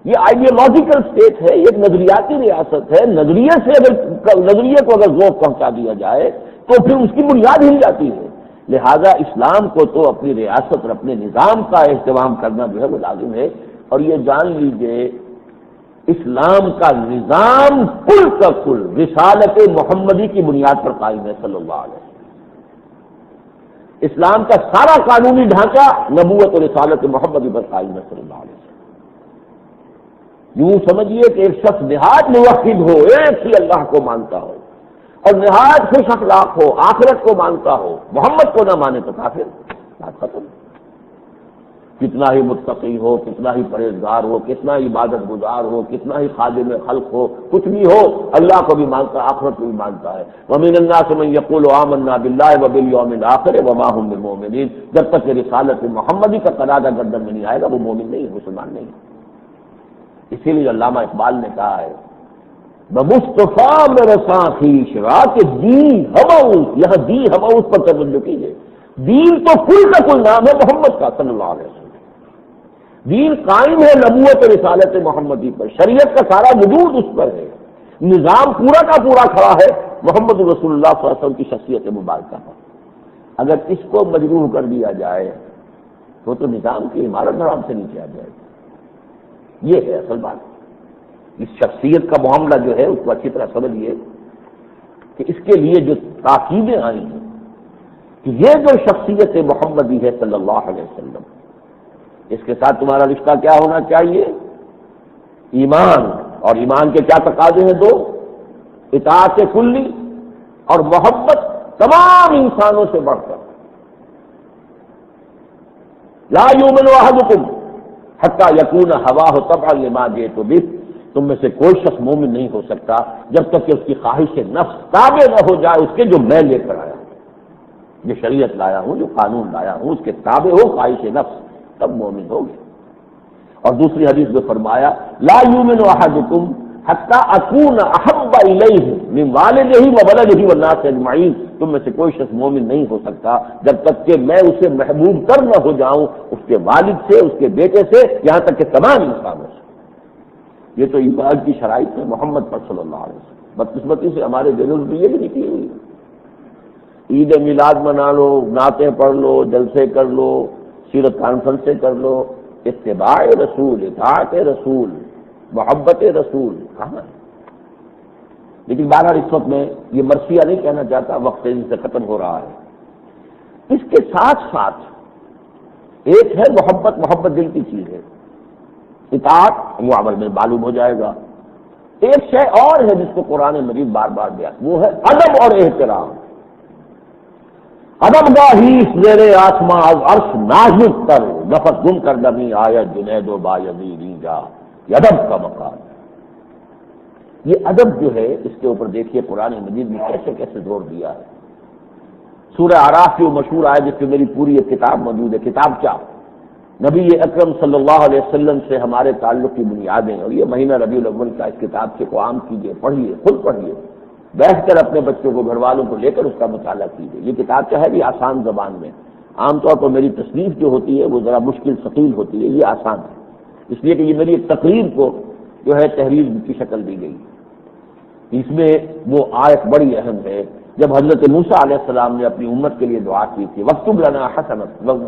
یہ آئیڈیالوجیکل اسٹیٹ ہے، ایک نظریاتی ریاست ہے. نظریے کو اگر ذوق پہنچا دیا جائے تو پھر اس کی بنیاد ہل جاتی ہے. لہذا اسلام کو تو اپنی ریاست اور اپنے نظام کا اہتمام کرنا جو ہے وہ لازم ہے. اور یہ جان لیجئے اسلام کا نظام کل کا کل رسالت محمدی کی بنیاد پر قائم ہے صلی اللہ علیہ وسلم. اسلام کا سارا قانونی ڈھانچہ نبوت اور رسالت محمدی پر قائم ہے صلی اللہ علیہ وسلم. یوں سمجھیے کہ ایک شخص نہایت موحد ہو، ایک ہی اللہ کو مانتا ہو اور نہایت خوش اخلاق ہو، آخرت کو مانتا ہو، محمد کو نہ مانے تو کافر. بات ختم. کتنا ہی متقی ہو، کتنا ہی پرہیزگار ہو، کتنا ہی عبادت گزار ہو، کتنا ہی خادم خلق ہو، کچھ بھی ہو، اللہ کو بھی مانتا ہے، آخرت کو بھی مانتا ہے. وَمِنَ النَّاسِ مَن يَقُولُ آمَنَّا بِاللَّهِ وَبِالْيَوْمِ الْآخِرِ وَمَا هُم بِمُؤْمِنِينَ. جب تک کہ رسالت محمدی کا قرادہ گردن میں نہیں آئے گا وہ مومن نہیں ہے، مسلمان نہیں ہے. اسی لیے علامہ اقبال نے کہا ہے بمصطفیٰ میں رساں خویش را کہ دین ہماؤس، یہاں دین ہماؤس پر توجہ کیجیے. دین تو کل کا کل نام ہے محمد کا صلی اللہ علیہ وسلم. دین قائم ہے نبوت اور رسالت محمدی پر، شریعت کا سارا وجود اس پر ہے، نظام پورا کا پورا کھڑا ہے محمد رسول اللہ صلی اللہ علیہ وسلم کی شخصیت مبارکہ پر. اگر اس کو مجروح کر دیا جائے تو نظام کی عمارت حرام سے نیچے آ جائے گی. یہ ہے اصل بات. اس شخصیت کا معاملہ جو ہے اس کو اچھی طرح سمجھیے کہ اس کے لیے جو تاکیدیں آئی ہیں کہ یہ جو شخصیت محمدی ہے صلی اللہ علیہ وسلم، اس کے ساتھ تمہارا رشتہ کیا ہونا چاہیے؟ ایمان. اور ایمان کے کیا تقاضے ہیں؟ دو: اطاعت کلی اور محبت تمام انسانوں سے بڑھ کر. لا یؤمن احدکم حتی یکون ہواہ تبعا لما جئت بہ. تم میں سے کوئی شخص مومن نہیں ہو سکتا جب تک کہ اس کی خواہش نفس تابع نہ ہو جائے اس کے جو میں لے کر آیا ہوں، جو شریعت لایا ہوں، جو قانون لایا ہوں، اس کے تابع ہو خواہش نفس، تب مومن ہوگے. اور دوسری حدیث میں فرمایا لا یؤمن احدکم حتی اکون احب الیہ من والدہ وولدہ والناس اجمعین. تم میں سے کوئی شخص مومن نہیں ہو سکتا جب تک کہ میں اسے محبوب تر نہ ہو جاؤں اس کے والد سے، اس کے بیٹے سے، یہاں تک کہ تمام انسانوں سے. یہ تو ایمان کی شرائط ہے محمد پر صلی اللہ علیہ وسلم. بدقسمتی سے ہمارے دلوں میں یہ بھی نکلی ہوئی. عید میلاد منا لو، نعتیں پڑھ لو، جلسے کر لو، سیرت کانفرنسیں کر لو، اتباع رسول، اطاعت رسول، محبت رسول کہاں ہے؟ لیکن بہرحال اس وقت میں یہ مرثیہ نہیں کہنا چاہتا، وقت تیزی سے ختم ہو رہا ہے. اس کے ساتھ ساتھ ایک ہے محبت. محبت دل کی چیز ہے. اطاعت وہ عمل میں معلوم ہو جائے گا. ایک شے اور ہے جس کو قرآن مجید بار بار دیا، وہ ہے ادب اور احترام۔ ادب گاہی زیر آسماں از عرش نازک تر، نفس گم کر دمی آیت جنید و بایزید جا، یہ ادب کا مقام۔ یہ ادب جو ہے اس کے اوپر دیکھیے قرآن مجید میں کیسے کیسے زور دیا ہے۔ سورہ اعراف کی وہ مشہور آیت جس میں میری پوری ایک کتاب موجود ہے، کتاب کیا؟ نبی اکرم صلی اللہ علیہ وسلم سے ہمارے تعلق کی بنیادیں، اور یہ مہینہ ربیع الاول کا اس کتاب سے کو عام کیجیے، پڑھیے، خود پڑھیے، بیٹھ کر اپنے بچوں کو، گھر والوں کو لے کر اس کا مطالعہ کیجیے۔ یہ کتاب کیا ہے بھی آسان زبان میں، عام طور پر میری تصنیف جو ہوتی ہے وہ ذرا مشکل ثقیل ہوتی ہے، یہ آسان ہے، اس لیے کہ یہ میری ایک تقریر کو جو ہے تحریر کی شکل دی گئی۔ اس میں وہ آیت بڑی اہم ہے جب حضرت موسیٰ علیہ السلام نے اپنی امت کے لیے دعا کی تھی، وَاکْتُبْ لَنَا حَسَنَةً،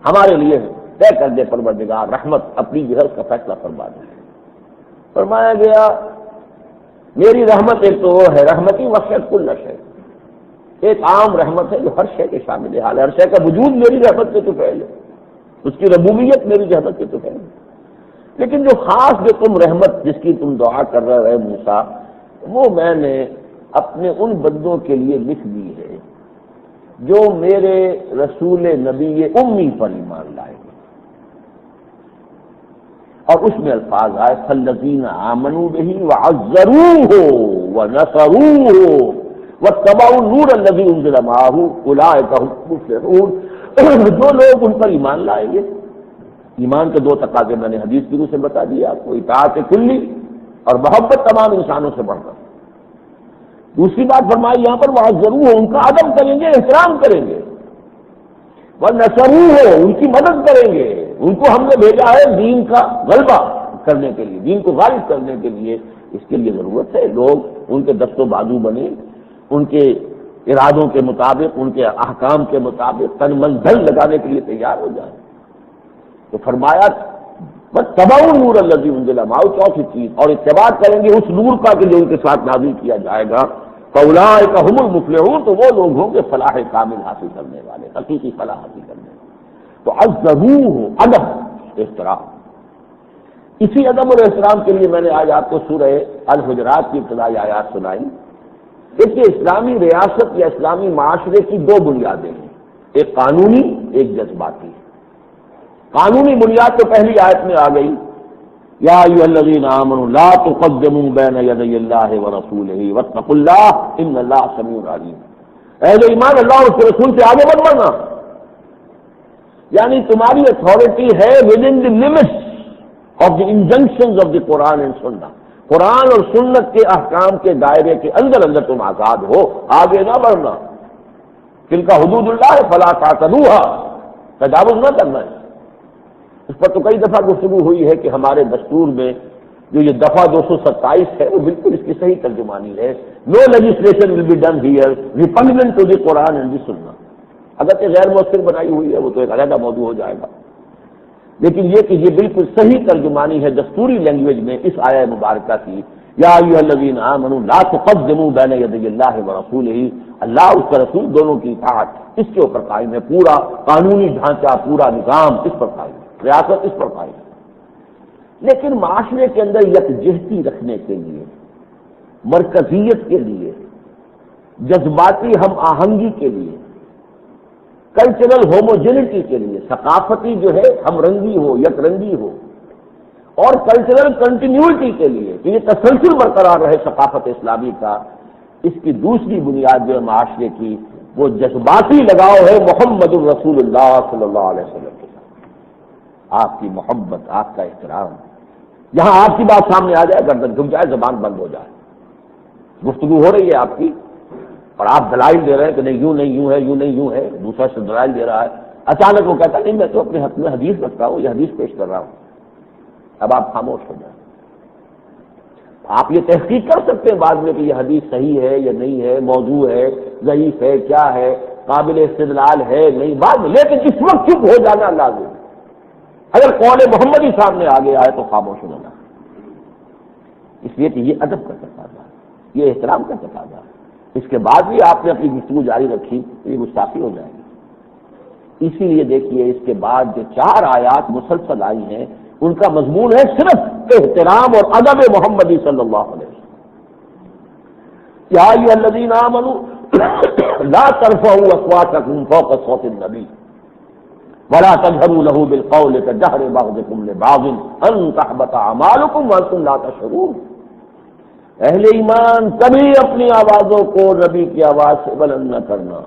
ہمارے لیے طے کر دے پروردگار رحمت، اپنی جو ہے اس کا فیصلہ فرما دے۔ فرمایا گیا میری رحمت ایک تو وہ ہے رحمتی وسعت کل شیء، ایک عام رحمت ہے جو ہر شے کے شامل حال ہے، ہر شے کا وجود میری رحمت کے تو پھیل ہے، اس کی ربوبیت میری رحمت کے تو پھیل ہے۔ لیکن جو خاص جو تم رحمت جس کی تم دعا کر رہے موسیٰ، وہ میں نے اپنے ان بندوں کے لیے لکھ دی ہے جو میرے رسول نبی امی پر ایمان لائے گے، اور اس میں الفاظ آئے فالذین آمنوا بہ وعزروہ ونصروہ واتبعوا النور الذی انزل معہ اولئک هم المفلحون۔ جو لوگ ان پر ایمان لائیں گے، ایمان کے دو تقاضے میں نے حدیث کی روح سے بتا دیا آپ کو، اطاعت کلی اور محبت تمام انسانوں سے بڑھ کر۔ دوسری بات فرمائی یہاں پر وعزروہ، ان کا ادب کریں گے، احترام کریں گے، ونصروہ، ان کی مدد کریں گے۔ ان کو ہم نے بھیجا ہے دین کا غلبہ کرنے کے لیے، دین کو غالب کرنے کے لیے، اس کے لیے ضرورت ہے لوگ ان کے دست و بازو بنے، ان کے ارادوں کے مطابق، ان کے احکام کے مطابق تن من دھن لگانے کے لیے تیار ہو جائیں۔ تو فرمایا واتبعوا النور الذی انزل معہ، چوتھی چیز، اور اتباع کریں گے اس نور کا کہ جو ان کے ساتھ نازل کیا جائے گا، فاولئک هم المفلحون، تو وہ لوگ ہوں گے فلاح کامل حاصل کرنے والے، حقیقی فلاح حاصل کرنے والے۔ تو عزروہ، ادب احترام، اسی ادب اور احترام کے لیے میں نے آج آپ کو سورہ الحجرات کی ابتدائی آیات سنائی۔ ایک اسلامی ریاست یا اسلامی معاشرے کی دو بنیادیں ہیں، ایک قانونی، ایک جذباتی۔ قانونی بنیاد تو پہلی آیت میں آ گئی، یا ایھا الذین آمنوا لا تقدموا بین یدی اللہ ورسولہ واتقوا اللہ ان اللہ سمیع علیم۔ اہل ایمان، اللہ اور اس کے رسول سے آگے مت بڑھنا، یعنی تمہاری اتھارٹی ہے within the limits of the injunctions of the Quran and Sunnah, قرآن اور سنت کے احکام کے دائرے کے اندر اندر تم آزاد ہو، آگے نہ بڑھنا۔ تلک حدود اللہ فلا تعتدوها، تجاوز نہ کرنا ہے۔ اس پر تو کئی دفعہ گفتگو ہوئی ہے کہ ہمارے دستور میں جو یہ دفعہ 227 ہے وہ بالکل اس کی صحیح ترجمانی ہے، no legislation will be done here repugnant to the Quran and the Sunnah. اگر کہ غیر مؤثر بنائی ہوئی ہے وہ تو ایک علیحدہ موضوع ہو جائے گا، لیکن یہ کہ یہ بالکل صحیح ترجمانی ہے دستوری لینگویج میں اس آیہ مبارکہ کی، یا ایھا الذین آمنوا لا تقدموا بین یدی اللہ ورسولہ، اللہ اس کا رسول دونوں کی اطاعت اس کے اوپر قائم ہے، پورا قانونی ڈھانچہ، پورا نظام اس پر قائم ہے، ریاست اس پر قائم ہے۔ لیکن معاشرے کے اندر یکجہتی رکھنے کے لیے، مرکزیت کے لیے، جذباتی ہم آہنگی کے لیے، کلچرل ہوموجینٹی کے لیے، ثقافتی جو ہے ہم رنگی ہو، یک رنگی ہو، اور کلچرل کنٹینیوٹی کے لیے کہ یہ تسلسل برقرار رہے ثقافت اسلامی کا، اس کی دوسری بنیاد جو ہے معاشرے کی وہ جذباتی لگاؤ ہے محمد الرسول اللہ صلی اللہ علیہ وسلم کے ساتھ، آپ کی محبت، آپ کا احترام۔ جہاں آپ کی بات سامنے آ جائے گردن جھک جائے، زبان بند ہو جائے، گفتگو ہو رہی ہے آپ کی اور آپ دلائل دے رہے ہیں کہ نہیں یوں نہیں یوں ہے، یوں نہیں یوں ہے، دوسرا سے دلائل دے رہا ہے، اچانک وہ کہتا نہیں میں تو اپنے حق میں حدیث رکھتا ہوں، یہ حدیث پیش کر رہا ہوں، اب آپ خاموش ہو جائیں۔ آپ یہ تحقیق کر سکتے ہیں بعد میں کہ یہ حدیث صحیح ہے یا نہیں ہے، موضوع ہے، ضعیف ہے، کیا ہے، قابل استدلال ہے نہیں، بعد میں، لیکن اس وقت چپ ہو جانا لازم۔ اگر قول محمدی سامنے آگے آئے تو خاموش ہونا، اس لیے کہ یہ ادب کا تقاضا ہے، یہ احترام کا تقاضا ہے۔ اس کے بعد بھی آپ نے اپنی گفتگو جاری رکھی تو یہ گستاخی ہو جائے گی۔ اسی لیے دیکھیے اس کے بعد جو 4 آیات مسلسل آئی ہیں، ان کا مضمون ہے صرف احترام اور ادب محمدی صلی اللہ علیہ وسلم۔ یا ایھا الذین آمنوا لا ترفعوا اصواتکم فوق صوت النبی ولا تجهروا له بالقول كجهر بعضكم لبعض ان تحبط اعمالكم وانتم لا تشعرون۔ اہل ایمان کبھی اپنی آوازوں کو نبی کی آواز سے بلند نہ کرنا،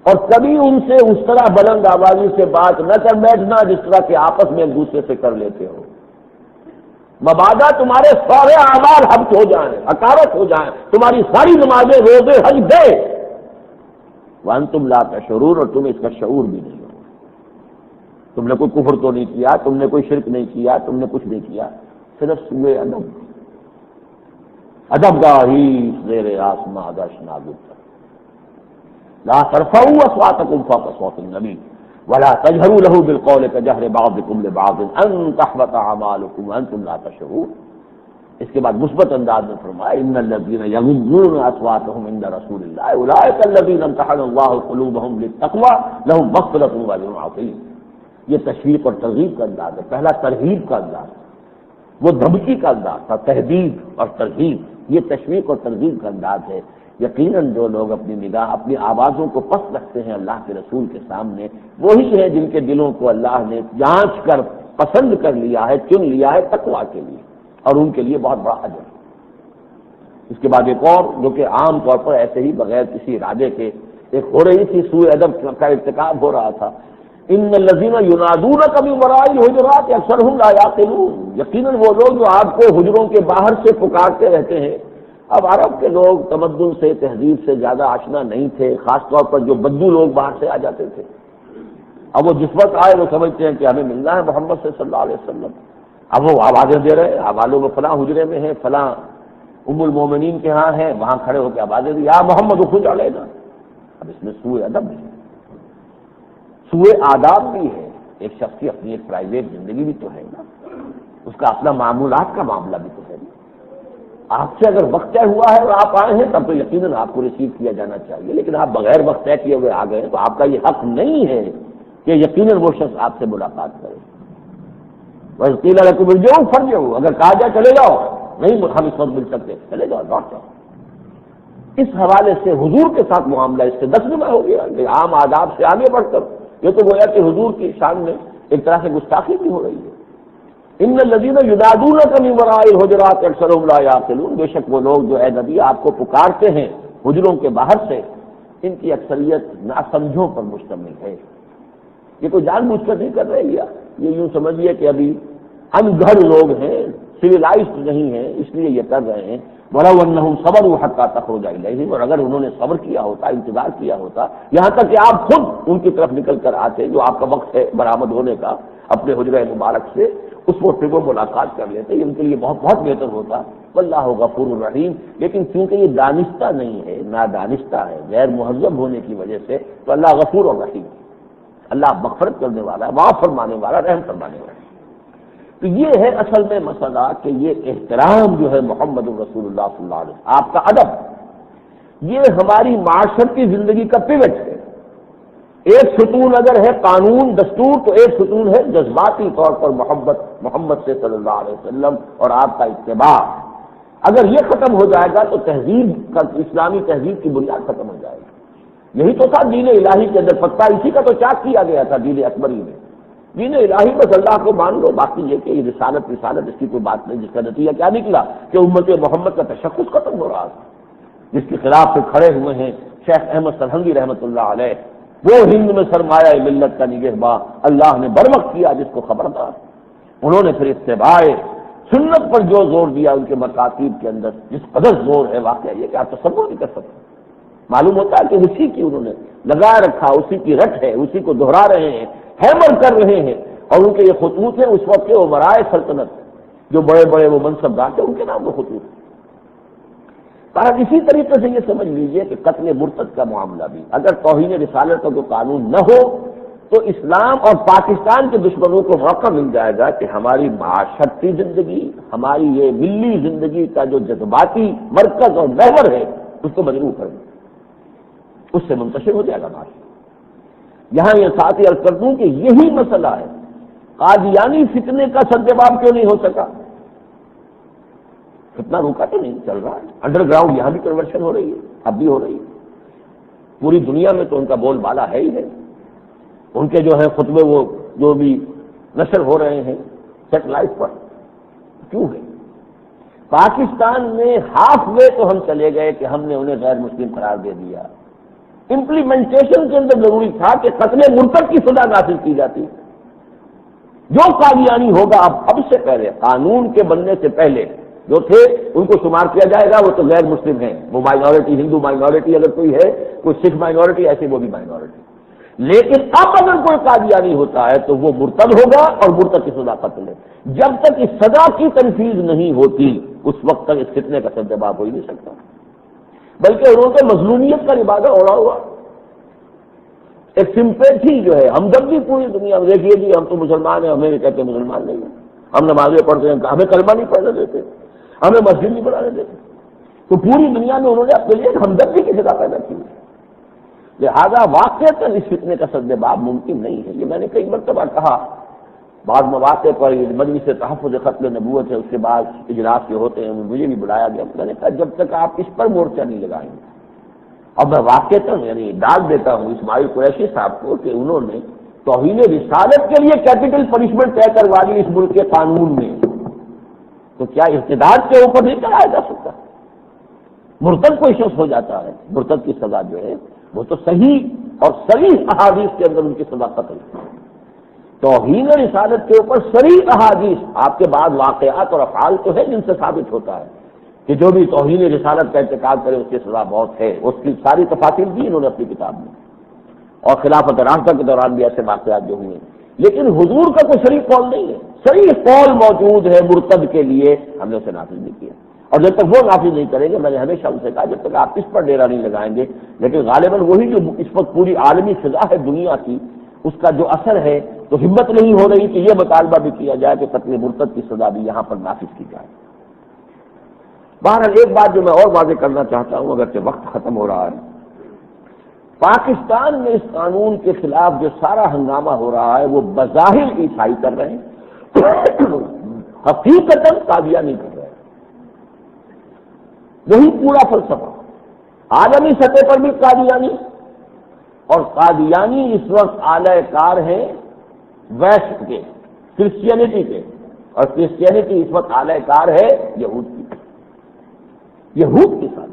اور کبھی ان سے اس طرح بلند آوازی سے بات نہ کر بیٹھنا جس طرح کہ آپس میں ایک دوسرے سے کر لیتے ہو، مبادا تمہارے سارے اعمال حبط ہو جائیں، حقارت ہو جائیں، تمہاری ساری نمازیں روزے حج گئے، وانتم لا تشعرون، اور تمہیں اس کا شعور بھی نہیں ہو۔ تم نے کوئی کفر تو نہیں کیا، تم نے کوئی شرک نہیں کیا، تم نے کچھ نہیں کیا، صرف سوئے ادب گاہی زیر آسماں دش ناگفت لا ترفعوا اصواتکم فوق صوت النبی ولا تجهروا له بالقول كجهر بعضكم لبعض ان تحبط اعمالكم وانتم لا تشعرون۔ اس کے بعد مثبت انداز میں فرمایا ان الذين يغضون اصواتهم عند رسول الله اولئك الذين امتحن الله قلوبهم للتقوى لهم مغفرة واجر عظيم۔ یہ تشویق اور ترغیب کا انداز ہے، پہلا ترغیب کا انداز، وہ دھمکی کا انداز تھا، تہدید اور ترغیب، یہ تشویق اور ترغیب کا انداز ہے۔ یقیناً جو لوگ اپنی نگاہ اپنی آوازوں کو پست رکھتے ہیں اللہ کے رسول کے سامنے، وہی ہیں جن کے دلوں کو اللہ نے جانچ کر پسند کر لیا ہے، چن لیا ہے تقویٰ کے لیے، اور ان کے لیے بہت بڑا اجر۔ اس کے بعد ایک اور جو کہ عام طور پر ایسے ہی بغیر کسی ارادے کے ایک ہو رہی تھی سوء ادب کا ارتکاب ہو رہا تھا، ان الذین ینادونک من وراء الحجرات اکثرهم لا یعقلون۔ یقیناً وہ لوگ جو آپ کو حجروں کے باہر سے پکارتے رہتے ہیں۔ اب عرب کے لوگ تمدن سے تہذیب سے زیادہ آشنا نہیں تھے، خاص طور پر جو بدو لوگ باہر سے آ جاتے تھے۔ اب وہ جس وقت آئے وہ سمجھتے ہیں کہ ہمیں ملنا ہے محمد سے صلی اللہ علیہ وسلم، اب وہ آوازیں دے رہے ہیں، حوالوں میں فلاں حجرے میں ہیں، فلاں ام المومنین کے ہاں ہیں، وہاں کھڑے ہو کے آوازیں دی یا محمد اخرج علینا۔ اب اس میں سوء ادب بھی ہے، سوء آداب بھی ہے، ایک شخص کی اپنی ایک پرائیویٹ زندگی بھی تو ہے نا، اس کا اپنا معمولات کا معاملہ بھی تو ہے نا۔ آپ سے اگر وقت طے ہوا ہے اور آپ آئے ہیں تب تو یقیناً آپ کو ریسیو کیا جانا چاہیے، لیکن آپ بغیر وقت طے کیے ہوئے آ گئے ہیں تو آپ کا یہ حق نہیں ہے کہ یقیناً وہ شخص آپ سے ملاقات کرے۔ وَإِذْ قِيلَ لَكُمُ ارْجِعُوا فَارْجِعُوا، اگر کہا جائے چلے جاؤ، نہیں ہم اس وقت مل سکتے، چلے جاؤ، لوٹ جاؤ۔ اس حوالے سے حضور کے ساتھ معاملہ اس سے 10 گنا ہو گیا کہ عام آداب سے آگے بڑھ کر یہ تو گویا کہ حضور کی شان میں ایک طرح سے گستاخی بھی ہو رہی ہے۔ ان الذین ینادونک من وراء الحجرات اکثرهم لا یعقلون، بے شک وہ لوگ جو اے نبی آپ کو پکارتے ہیں حجروں کے باہر سے، ان کی اکثریت ناسمجھوں پر مشتمل ہے۔ یہ کوئی جان بوجھ کر نہیں کر رہے، یہ یوں سمجھیے کہ ابھی ان گھر لوگ ہیں، سویلائزڈ نہیں ہیں، اس لیے یہ کر رہے ہیں۔ وَلَوْ أَنَّهُمْ صَبَرُوا حَتَّىٰ تَخْرُجَ إِلَيْهِمْ، اور اگر انہوں نے صبر کیا ہوتا، انتظار کیا ہوتا یہاں تک کہ آپ خود ان کی طرف نکل کر آتے، جو آپ کا وقت ہے برآمد ہونے کا اپنے حجرہ مبارک سے، اس وقت پہ وہ ملاقات کر لیتے، ان کے لیے بہت بہت بہتر ہوتا۔ واللہ غفور الرحیم، لیکن کیونکہ یہ دانستہ نہیں ہے، نادانستہ ہے، غیر مہذب ہونے کی وجہ سے، تو اللہ غفور الرحیم، اللہ مغفرت کرنے والا ہے، معاف فرمانے والا، رحم فرمانے والا ہے۔ تو یہ ہے اصل میں مسئلہ کہ یہ احترام جو ہے محمد رسول اللہ صلی اللہ علیہ وسلم، آپ کا ادب، یہ ہماری معاشرتی زندگی کا پیوٹ ہے۔ ایک ستون اگر ہے قانون دستور، تو ایک ستون ہے جذباتی طور پر محمد سے صلی اللہ علیہ وسلم اور آپ کا اتباع۔ اگر یہ ختم ہو جائے گا تو تہذیب کا، اسلامی تہذیب کی بنیاد ختم ہو جائے گی۔ یہی تو تھا دین الہی کے اندر، پتہ اسی کا تو چاک کیا گیا تھا دین اکبری میں۔ دین الہی بس اللہ کو مان لو، باقی یہ کہ یہ رسالت اس کی کوئی بات نہیں، جس کا نتیجہ کیا نکلا کہ امت محمد کا تشخص ختم ہو رہا تھا، جس کے خلاف سے کھڑے ہوئے ہیں شیخ احمد سرہنگی رحمۃ اللہ علیہ، وہ ہند میں سرمایہ ملت کا نگہباں، اللہ نے بروقت کیا جس کو خبردار۔ انہوں نے پھر اتباع سنت پر جو زور دیا ان کے مکاتیب کے اندر، جس قدر زور ہے، واقعہ یہ کہ آپ تصور نہیں کر سکتے۔ معلوم ہوتا ہے کہ اسی کی انہوں نے لگا رکھا، اسی کی رٹ ہے، اسی کو دہرا رہے ہیں، ہیمر کر رہے ہیں، اور ان کے یہ خطوط ہیں اس وقت کے امراء سلطنت، جو بڑے بڑے وہ منصب دار تھے، ان کے نام وہ خطوط۔ پر اسی طریقے سے یہ سمجھ لیجئے کہ قتل مرتد کا معاملہ بھی اگر توہین رسالت کا کوئی قانون نہ ہو تو اسلام اور پاکستان کے دشمنوں کو موقع مل جائے گا کہ ہماری معاشرتی زندگی، ہماری یہ ملی زندگی کا جو جذباتی مرکز اور محور ہے، اس کو مجروح کر دیں، اس سے منتشر ہو جائے گا معاشرہ۔ یہاں یہ ساتھ ہی عرض کر دوں کہ یہی مسئلہ ہے قادیانی فتنے کا سرجواب کیوں نہیں ہو سکا؟ فتنہ روکا تو نہیں، چل رہا ہے انڈر گراؤنڈ، یہاں بھی کنورشن ہو رہی ہے، اب بھی ہو رہی ہے، پوری دنیا میں تو ان کا بول بالا ہے ہی ہے، ان کے جو ہے خطبے وہ جو بھی نشر ہو رہے ہیں سیٹلائٹ پر، کیوں ہے؟ پاکستان میں ہاف وے تو ہم چلے گئے کہ ہم نے انہیں غیر مسلم قرار دے دیا، امپلیمنٹیشن کے اندر ضروری تھا کہ قتل مرتد کی سزا نافذ کی جاتی، جو قادیانی ہوگا اب سے پہلے قانون کے بننے سے پہلے جو تھے ان کو شمار کیا جائے گا، وہ تو غیر مسلم ہیں، وہ مائنورٹی، ہندو مائنورٹی اگر کوئی ہے، کوئی سکھ مائنورٹی، ایسے وہ بھی مائنورٹی، لیکن اب اگر کوئی قادیانی ہوتا ہے تو وہ مرتد ہوگا اور مرتد کی سزا قتل ہے۔ جب تک اس سزا کی تنفیذ نہیں ہوتی اس وقت تک اس فتنے کا سرجواب ہو ہی نہیں سکتا، بلکہ انہوں نے مظلومیت کا لبادہ اوڑھا ہوا، ایک سمپیتھی جو ہے ہمدردی پوری دنیا میں، دیکھیے جی ہم تو مسلمان ہیں، ہمیں یہ کہتے ہیں مسلمان نہیں ہیں، ہم نمازیں پڑھتے ہیں، ہمیں کلمہ نہیں پڑھنے دیتے، ہمیں مسجد نہیں بنانے دیتے، تو پوری دنیا میں انہوں نے اپنے لیے ہمدردی کی جگہ پیدا کی، لہذا واقعتاً اس فتنے کا سرجواب ممکن نہیں ہے۔ یہ میں نے کئی مرتبہ کہا، بعض مواقع پر مجلس تحفظ ختم نبوت ہے، اس کے بعد اجلاس کے ہوتے ہیں، مجھے بھی بلایا گیا، میں نے کہا جب تک آپ اس پر مورچہ نہیں لگائیں گے، اب میں واقعتاً یعنی ڈانٹ دیتا ہوں اسماعیل قریشی صاحب کو کہ انہوں نے توہین رسالت کے لیے کیپٹل پنشمنٹ طے کروا لی اس ملک کے قانون میں، تو کیا ارتداد کے اوپر نہیں کرایا جا سکتا؟ مرتد کوئی شخص ہو جاتا ہے، مرتد کی سزا جو ہے وہ تو صحیح اور صریح احادیث کے اندر ان کی سزا قتل ہے۔ توہین رسالت کے اوپر صریح احادیث، آپ کے بعد واقعات اور افعال تو ہے جن سے ثابت ہوتا ہے کہ جو بھی توہین رسالت کا ارتکاب کرے اس کی سزا بہت ہے، اس کی ساری تفاصیل دی انہوں نے اپنی کتاب میں، اور خلافت راشدہ کے دوران بھی ایسے واقعات جو ہوئے، لیکن حضور کا کوئی صریح قول نہیں ہے، صریح قول موجود ہے مرتد کے لیے، ہم نے اسے نافذ نہیں کیا، اور جب تک وہ نافذ نہیں کریں گے، میں نے ہمیشہ ان سے کہا جب تک آپ اس پر ڈیرا نہیں لگائیں گے، لیکن غالباً وہی جو اس وقت پوری عالمی فضا ہے دنیا کی، اس کا جو اثر ہے تو ہمت نہیں ہو رہی کہ یہ مطالبہ بھی کیا جائے کہ قتل مرتد کی سزا بھی یہاں پر نافذ کی جائے۔ بہرحال ایک بات جو میں اور واضح کرنا چاہتا ہوں، اگرچہ وقت ختم ہو رہا ہے، پاکستان میں اس قانون کے خلاف جو سارا ہنگامہ ہو رہا ہے وہ بظاہر عیسائی کر رہے ہیں، حقیقتاً قادیانی کر رہے ہیں، وہی پورا فلسفہ عالمی سطح پر بھی قادیانی، اور قادیانی اس وقت اعلی کار ہیں ویسٹ کے، کرسچینٹی کے، اور کرسچینٹی اس وقت اعلی کار ہے یہود کی، یہود کی سازش،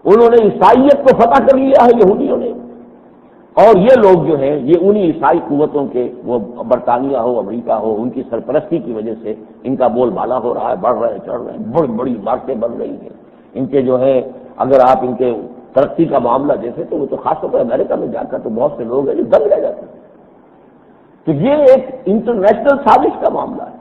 انہوں نے عیسائیت کو فتح کر لیا ہے یہودیوں نے، اور یہ لوگ جو ہیں یہ انہی عیسائی قوتوں کے، وہ برطانیہ ہو امریکہ ہو، ان کی سرپرستی کی وجہ سے ان کا بول بالا ہو رہا ہے، بڑھ رہے ہیں، چڑھ رہے ہیں، بڑی بڑی عمارتیں بن رہی ہیں، ان کے جو ہے اگر آپ ان کے ترقی کا معاملہ دیکھیں تو وہ تو خاص طور پر امریکہ میں جا کر تو بہت سے لوگ ہیں جو دنگ رہ جاتے ہیں، تو یہ ایک انٹرنیشنل سازش کا معاملہ ہے،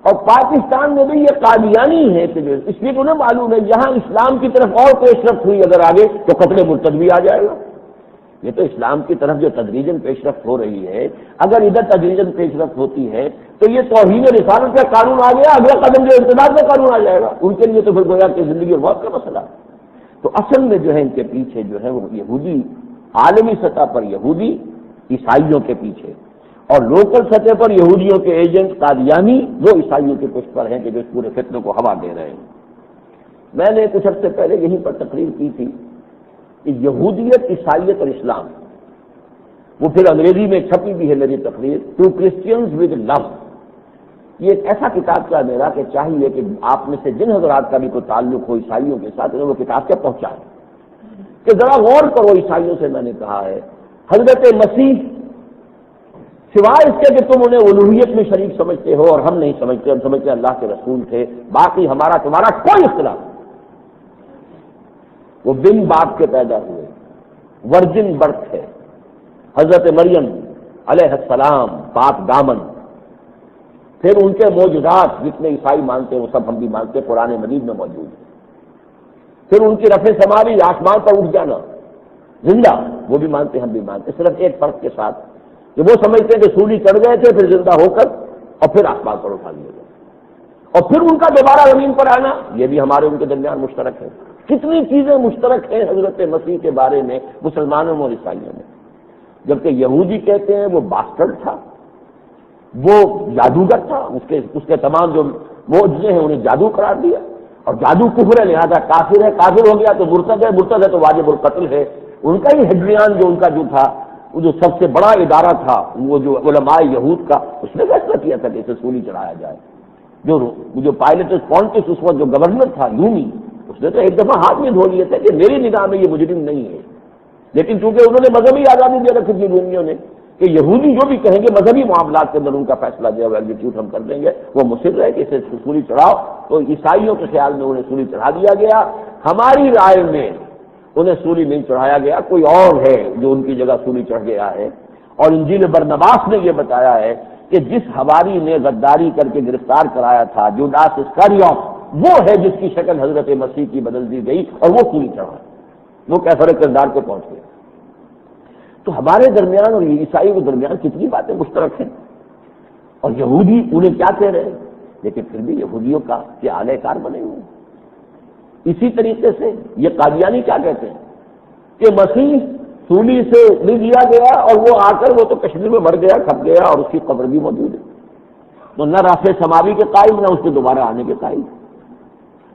اور پاکستان میں بھی یہ قادیانی ہے کہ جو اس لیے انہیں معلوم ہے یہاں اسلام کی طرف اور پیش رفت ہوئی اگر آگے تو قتل مرتد بھی آ جائے گا، یہ تو اسلام کی طرف جو تدریجاً پیش رفت ہو رہی ہے، اگر ادھر تدریجاً پیش رفت ہوتی ہے تو یہ توہین رسالت کا قانون آ گیا، اگلا قدم جو ارتداد کا قانون آ جائے گا، ان کے لیے تو پھر گویا کہ زندگی اور موت کا مسئلہ ہے۔ تو اصل میں جو ہے ان کے پیچھے جو ہے وہ یہودی، عالمی سطح پر یہودی عیسائیوں کے پیچھے، اور لوکل سطح پر یہودیوں کے ایجنٹ قادیانی وہ عیسائیوں کے پشت پر ہیں کہ جو اس پورے فتنے کو ہوا دے رہے ہیں۔ میں نے کچھ عرصے پہلے یہیں پر تقریر کی تھی کہ یہودیت، عیسائیت اور اسلام، وہ پھر انگریزی میں چھپی بھی ہے میری تقریر، ٹو کرسچنز ود لو، یہ ایک ایسا کتاب کا میرا کہ چاہیے کہ آپ میں سے جن حضرات کا بھی کوئی تعلق ہو عیسائیوں کے ساتھ انہیں وہ کتاب کیا پہنچائیں، کہ ذرا غور کرو عیسائیوں سے، میں نے کہا ہے حضرت مسیح سوائے اس کے کہ تم انہیں الوہیت میں شریک سمجھتے ہو اور ہم نہیں سمجھتے، ہم سمجھتے اللہ کے رسول تھے، باقی ہمارا تمہارا کوئی اختلاف نہیں، وہ بن باپ کے پیدا ہوئے، ورجن برتھ ہے، حضرت مریم علیہ السلام پاک دامن، پھر ان کے معجزات جتنے عیسائی مانتے ہیں وہ سب ہم بھی مانتے ہیں، قرآن مجید میں موجود ہے، پھر ان کی رفع سماوی، آسمان پر اٹھ جانا زندہ، وہ بھی مانتے ہم بھی مانتے، صرف ایک فرق کے ساتھ کہ وہ سمجھتے ہیں کہ سولی چڑھ گئے تھے پھر زندہ ہو کر اور پھر آسمان پر اٹھا لیا گیا، اور پھر ان کا دوبارہ زمین پر آنا، یہ بھی ہمارے ان کے درمیان مشترک ہے۔ کتنی چیزیں مشترک ہیں حضرت مسیح کے بارے میں مسلمانوں اور عیسائیوں میں، جبکہ یہودی کہتے ہیں وہ باسٹرڈ تھا، وہ جادوگر تھا، اس کے تمام جو معجزے ہیں انہیں جادو قرار دیا، اور جادو کفر ہے لہذا کافر ہے، کافر ہو گیا تو مرتد ہے، مرتد ہے تو واجب القتل ہے۔ ان کا ہی ہیڈریان جو ان کا جو تھا، وہ جو سب سے بڑا ادارہ تھا، وہ جو علماء یہود کا، اس نے فیصلہ کیا تھا کہ اسے سولی چڑھایا جائے۔ جو پائلٹس پونٹس اس وقت جو گورنر تھا یونی، اس نے تو ایک دفعہ ہاتھ میں دھو لیے تھے کہ میری نگاہ میں یہ مجرم نہیں ہے، لیکن چونکہ انہوں نے مذہبی آزادی دے رکھی تھی رومیوں نے کہ یہودی جو بھی کہیں گے مذہبی معاملات کے اندر ان کا فیصلہ جو ہے ایگزیکیوٹ ہم کر دیں گے، وہ مصر ہے کہ اسے سولی چڑھاؤ، تو عیسائیوں کے خیال میں انہیں سولی چڑھا دیا گیا۔ ہماری رائے میں انہیں سولی نہیں چڑھایا گیا، کوئی اور ہے جو ان کی جگہ سولی چڑھ گیا ہے۔ اور انجیل برنباس نے یہ بتایا ہے کہ جس حواری نے غداری کر کے گرفتار کرایا تھا، جوڈاس اسکاریوت، وہ ہے جس کی شکل حضرت مسیح کی بدل دی گئی اور وہ سولی چڑھا، وہ کیفر کردار پہ پہنچ گیا۔ تو ہمارے درمیان اور عیسائیوں کے درمیان کتنی باتیں مشترک ہیں، اور یہودی انہیں کیا کہہ رہے ہیں، لیکن پھر بھی یہودیوں کا کیا اعلی کار بنے ہوئے ہیں۔ اسی طریقے سے یہ قادیانی کیا کہتے ہیں کہ مسیح سولی سے نہیں دیا گیا اور وہ آ کر وہ تو کشمیر میں مر گیا، کھپ گیا، اور اس کی قبر بھی موجود ہے، تو نہ رافع سماوی کے قائل نہ اس کے دوبارہ آنے کے قائل،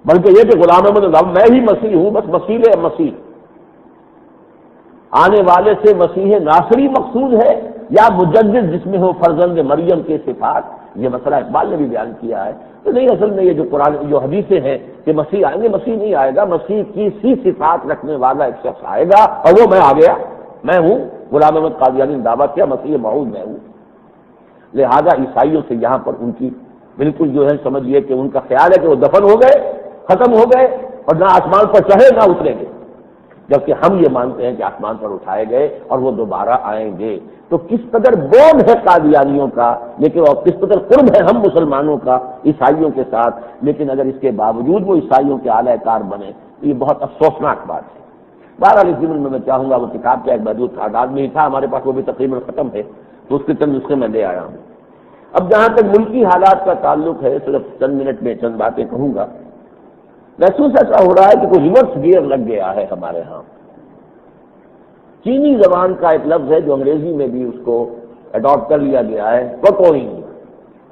بلکہ یہ کہ غلام احمد اللہ میں ہی مسیح ہوں، بس مسیح آنے والے سے مسیح ناصری مقصود ہے یا مجدد جس میں ہو فرزند مریم کے صفات، یہ مسئلہ اقبال نے بھی بیان کیا ہے۔ تو نہیں، اصل میں یہ جو قرآن جو حدیثیں ہیں کہ مسیح آئیں گے، مسیح نہیں آئے گا، مسیح کی سی صفات رکھنے والا ایک شخص آئے گا، اور وہ میں آ گیا، میں ہوں۔ غلام احمد قادیانی نے دعویٰ کیا مسیح موعود میں ہوں۔ لہذا عیسائیوں سے یہاں پر ان کی بالکل جو ہے سمجھیے کہ ان کا خیال ہے کہ وہ دفن ہو گئے، ختم ہو گئے، اور نہ آسمان پر چڑھے نہ اتریں گے، جبکہ ہم یہ مانتے ہیں کہ آسمان پر اٹھائے گئے اور وہ دوبارہ آئیں گے۔ تو کس قدر بون ہے قادیانیوں کا، لیکن اور کس قدر قرب ہے ہم مسلمانوں کا عیسائیوں کے ساتھ، لیکن اگر اس کے باوجود وہ عیسائیوں کے اعلی کار بنے تو یہ بہت افسوسناک بات ہے۔ بہرحال اس ضمن میں چاہوں گا، وہ کتاب کا ایک محدود تعداد میں ہی تھا، ہمارے پاس وہ بھی تقریباً ختم ہے، تو اس کے چند نسخے میں لے آیا ہوں۔ اب جہاں تک ملکی حالات کا تعلق ہے، صرف چند منٹ میں چند باتیں کہوں گا۔ محسوس ایسا ہو رہا ہے کہ کوئی ریورس گیئر لگ گیا ہے ہمارے ہاں۔ چینی زبان کا ایک لفظ ہے جو انگریزی میں بھی اس کو اڈاپٹ کر لیا گیا ہے، کوٹوئنگ،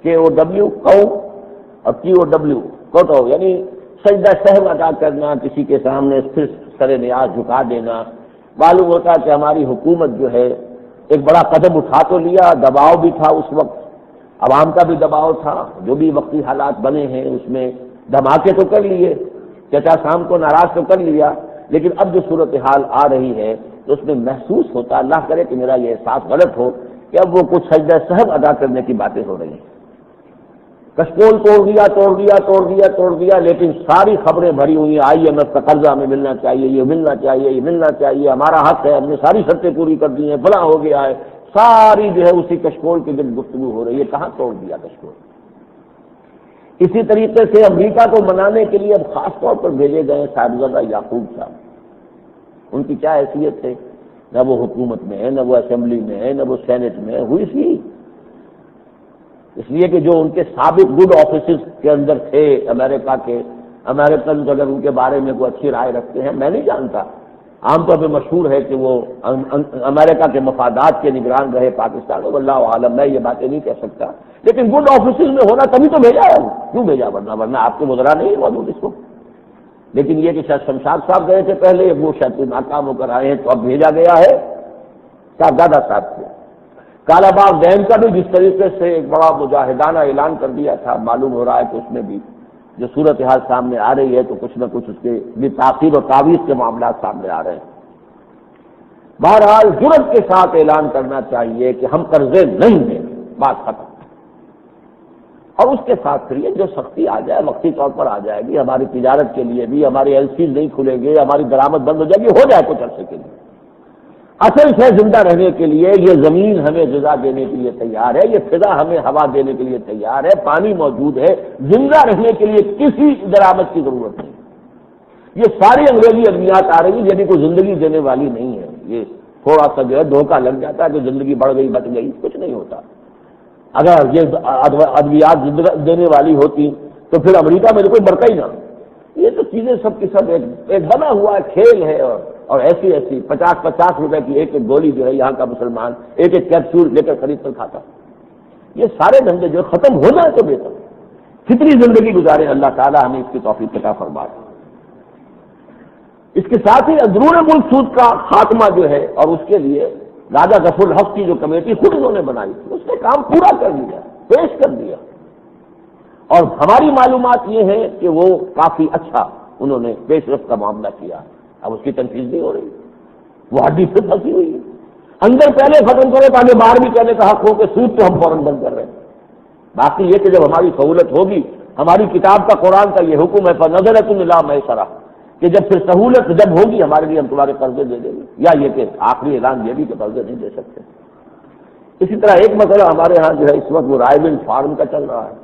KOW کو اور KOW کوٹو، یعنی سجدہ سہو ادا کرنا، کسی کے سامنے پھر سر نیاز جھکا دینا۔ معلوم ہوتا ہے کہ ہماری حکومت جو ہے ایک بڑا قدم اٹھا تو لیا، دباؤ بھی تھا اس وقت، عوام کا بھی دباؤ تھا، جو بھی وقتی حالات بنے ہیں اس میں دھماکے تو کر لیے، چچا شام کو ناراض تو کر لیا، لیکن اب جو صورتحال آ رہی ہے تو اس میں محسوس ہوتا، اللہ کرے کہ میرا یہ احساس غلط ہو، کہ اب وہ کچھ سجدہ سہو ادا کرنے کی باتیں ہو رہی ہیں۔ کشکول توڑ دیا، لیکن ساری خبریں بھری ہوئی ہیں، IMF کا قرضہ ہمیں ملنا چاہیے، یہ ملنا چاہیے، ہمارا حق ہے، ہم نے ساری شرطیں پوری کر دی ہیں، فلاں ہو گیا ہے، ساری جو ہے اسی کشکول کی جب گفتگو ہو رہی ہے۔ کہاں توڑ دیا کشکول؟ اسی طریقے سے امریکہ کو منانے کے لیے اب خاص طور پر بھیجے گئے صاحبزادہ یعقوب صاحب، ان کی کیا حیثیت ہے؟ نہ وہ حکومت میں ہے، نہ وہ اسمبلی میں ہے، نہ وہ سینٹ میں ہے، ہوئی سی اس لیے کہ جو ان کے سابق گڈ آفیسز کے اندر تھے امریکہ کے، امریکن اگر ان کے بارے میں کوئی اچھی رائے رکھتے ہیں، میں نہیں جانتا، عام طور پہ مشہور ہے کہ وہ امریکہ کے مفادات کے نگران رہے پاکستان میں، واللہ عالم، میں یہ باتیں نہیں کہہ سکتا، لیکن گڈ آفیسز میں ہونا تبھی تو بھیجا ہے، کیوں بھیجا؟ ورنہ آپ کے وزراء نہیں موجود اس کو۔ لیکن یہ کہ شاید شمشاد صاحب گئے تھے پہلے، وہ شاید ناکام ہو کر آئے ہیں، تو اب بھیجا گیا ہے صاحبزادہ صاحب کو۔ کالا باغ ڈیم کا بھی جس طریقے سے ایک بڑا مجاہدانہ اعلان کر دیا تھا، معلوم ہو رہا ہے کہ اس میں بھی جو صورتحال سامنے آ رہی ہے تو کچھ نہ کچھ اس کے بھی تاخیر اور تعویض کے معاملات سامنے آ رہے ہیں۔ بہرحال جرأت کے ساتھ اعلان کرنا چاہیے کہ ہم قرضے نہیں دیں، بات ختم، اور اس کے ساتھ پھر یہ جو سختی آ جائے وقتی طور پر آ جائے گی، ہماری تجارت کے لیے بھی، ہماری LCs نہیں کھلیں گے، ہماری درآمد بند ہو جائے گی، ہو جائے کچھ عرصے کے لیے۔ اصل سے زندہ رہنے کے لیے یہ زمین ہمیں غذا دینے کے لیے تیار ہے، یہ فضا ہمیں ہوا دینے کے لیے تیار ہے، پانی موجود ہے، زندہ رہنے کے لیے کسی درآمد کی ضرورت نہیں۔ یہ ساری انگریزی ادویات آ رہی ہیں، یعنی کوئی زندگی دینے والی نہیں ہے، یہ تھوڑا سا جو ہے دھوکہ لگ جاتا ہے کہ زندگی بڑھ گئی بچ گئی، کچھ نہیں ہوتا۔ اگر یہ ادویات دینے والی ہوتی تو پھر امریکہ میں تو کوئی مرتا ہی نہ۔ یہ تو چیزیں سب کی سب ایک بنا ہوا کھیل ہے، اور ایسی 50 روپے کی ایک گولی جو ہے یہاں کا مسلمان ایک کیپسول لے کر خرید کر کھاتا۔ یہ سارے دھندے جو ختم ہو جائیں تو بہتر، فطری زندگی گزارے، اللہ تعالیٰ ہمیں اس کی توفیق عطا فرمائے۔ اس کے ساتھ ہی اندرون ملک سود کا خاتمہ جو ہے، اور اس کے لیے راجہ غفور الحق کی جو کمیٹی خود انہوں نے بنائی تھی، اس نے کام پورا کر لیا، پیش کر دیا، اور ہماری معلومات یہ ہے کہ وہ کافی اچھا انہوں نے پیش رفت کا معاملہ کیا۔ اب اس کی تنفیذ نہیں ہو رہی، وہ ہڈی پھر پھنسی ہوئی ہے۔ اندر پہلے ختم کرو تاکہ باہر بھی کہنے کا حق ہو کہ سود تو ہم فوراً بند کر رہے ہیں۔ باقی یہ کہ جب ہماری سہولت ہوگی، ہماری کتاب کا قرآن کا یہ حکم ہے فَنَظَرَةٌ إِلَىٰ مَيْسَرَةٍ، کہ جب پھر سہولت جب ہوگی ہمارے لیے ہم تمہارے قرضے دے دیں گے، یا یہ کہ آخری اعلان یہ بھی کہ قرضے نہیں دے سکتے۔ اسی طرح ایک مسئلہ ہمارے ہاں جو ہے اس وقت وہ رائے بل فارم کا چل رہا ہے۔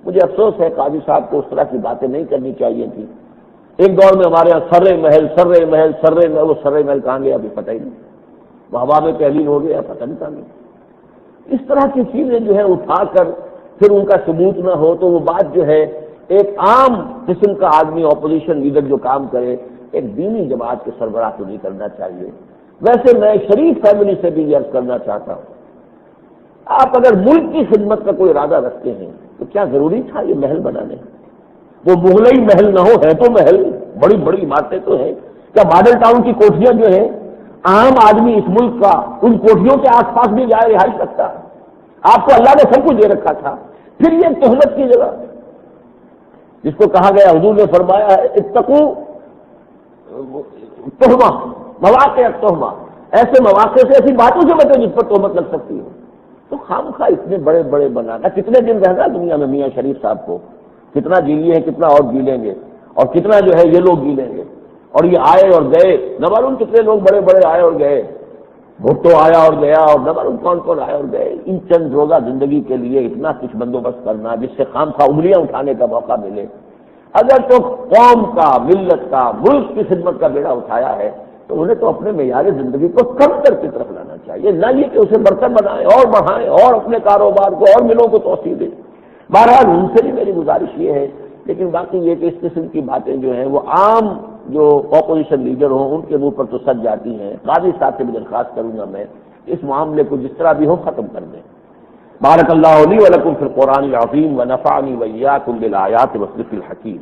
مجھے افسوس ہے قاضی صاحب کو اس طرح کی باتیں نہیں کرنی چاہیے تھی۔ ایک دور میں ہمارے یہاں سر محل وہ سر محل کہاں گیا ابھی پتہ ہی نہیں، وہ ہوا میں تحلیل ہو گیا، پتہ نہیں کہاں گیا۔ اس طرح کی چیزیں جو ہے اٹھا کر پھر ان کا ثبوت نہ ہو تو وہ بات جو ہے ایک عام قسم کا آدمی اپوزیشن لیڈر جو کام کرے ایک دینی جماعت کے سربراہ کو نہیں کرنا چاہیے۔ ویسے میں شریف فیملی سے بھی یہ عرض کرنا چاہتا ہوں، آپ اگر ملک کی خدمت کا کوئی ارادہ رکھتے ہیں تو کیا ضروری تھا یہ محل بنانے؟ وہ مغلئی محل نہ ہو، ہے تو محل، بڑی بڑی عمارتیں تو ہیں۔ کیا ماڈل ٹاؤن کی کوٹھیاں جو ہیں عام آدمی اس ملک کا ان کوٹھیوں کے آس پاس بھی جائے رہائش سکتا؟ آپ کو اللہ نے سب کچھ دے رکھا تھا، پھر یہ تہمت کی جگہ جس کو کہا گیا، حضور نے فرمایا ہے اتقوا تہمہ، مواقع تہمہ، ایسے مواقع سے ایسی باتوں سے بچو جس پر تہمت لگ سکتی ہو۔ تو خامخواہ اتنے بڑے بڑے بنانا، کتنے دن رہنا دنیا میں میاں شریف صاحب کو، کتنا جی لیے ہیں، کتنا اور جی لیں گے، اور کتنا جو ہے یہ لوگ جی لیں گے، اور یہ آئے اور گئے، نہ معلوم کتنے لوگ بڑے بڑے آئے اور گئے، بھٹو آیا اور گیا، اور نہ معلوم کون کون آئے اور گئے۔ ان چند روزہ زندگی کے لیے اتنا کچھ بندوبست کرنا جس سے خامخواہ انگلیاں اٹھانے کا موقع ملے۔ اگر تو قوم کا، ملت کا، ملک کی خدمت کا بیڑا اٹھایا ہے تو انہیں تو اپنے معیار زندگی کو کم تر کی طرف لانا چاہیے، نہ یہ کہ اسے برتن بنائیں اور بڑھائیں اور اپنے کاروبار کو اور ملوں کو توسیع دیں۔ بہرحال ان سے بھی میری گزارش یہ ہے، لیکن باقی یہ کہ اس قسم کی باتیں جو ہیں وہ عام جو اپوزیشن لیڈر ہوں ان کے منہ پر تو سج جاتی ہیں۔ قاضی صاحب سے بھی درخواست کروں گا میں اس معاملے کو جس طرح بھی ہو ختم کر دیں۔ بارک اللہ لی ولکم فی القرآن العظیم ونفعنی وإیاکم بالآیات والذکر الحکیم۔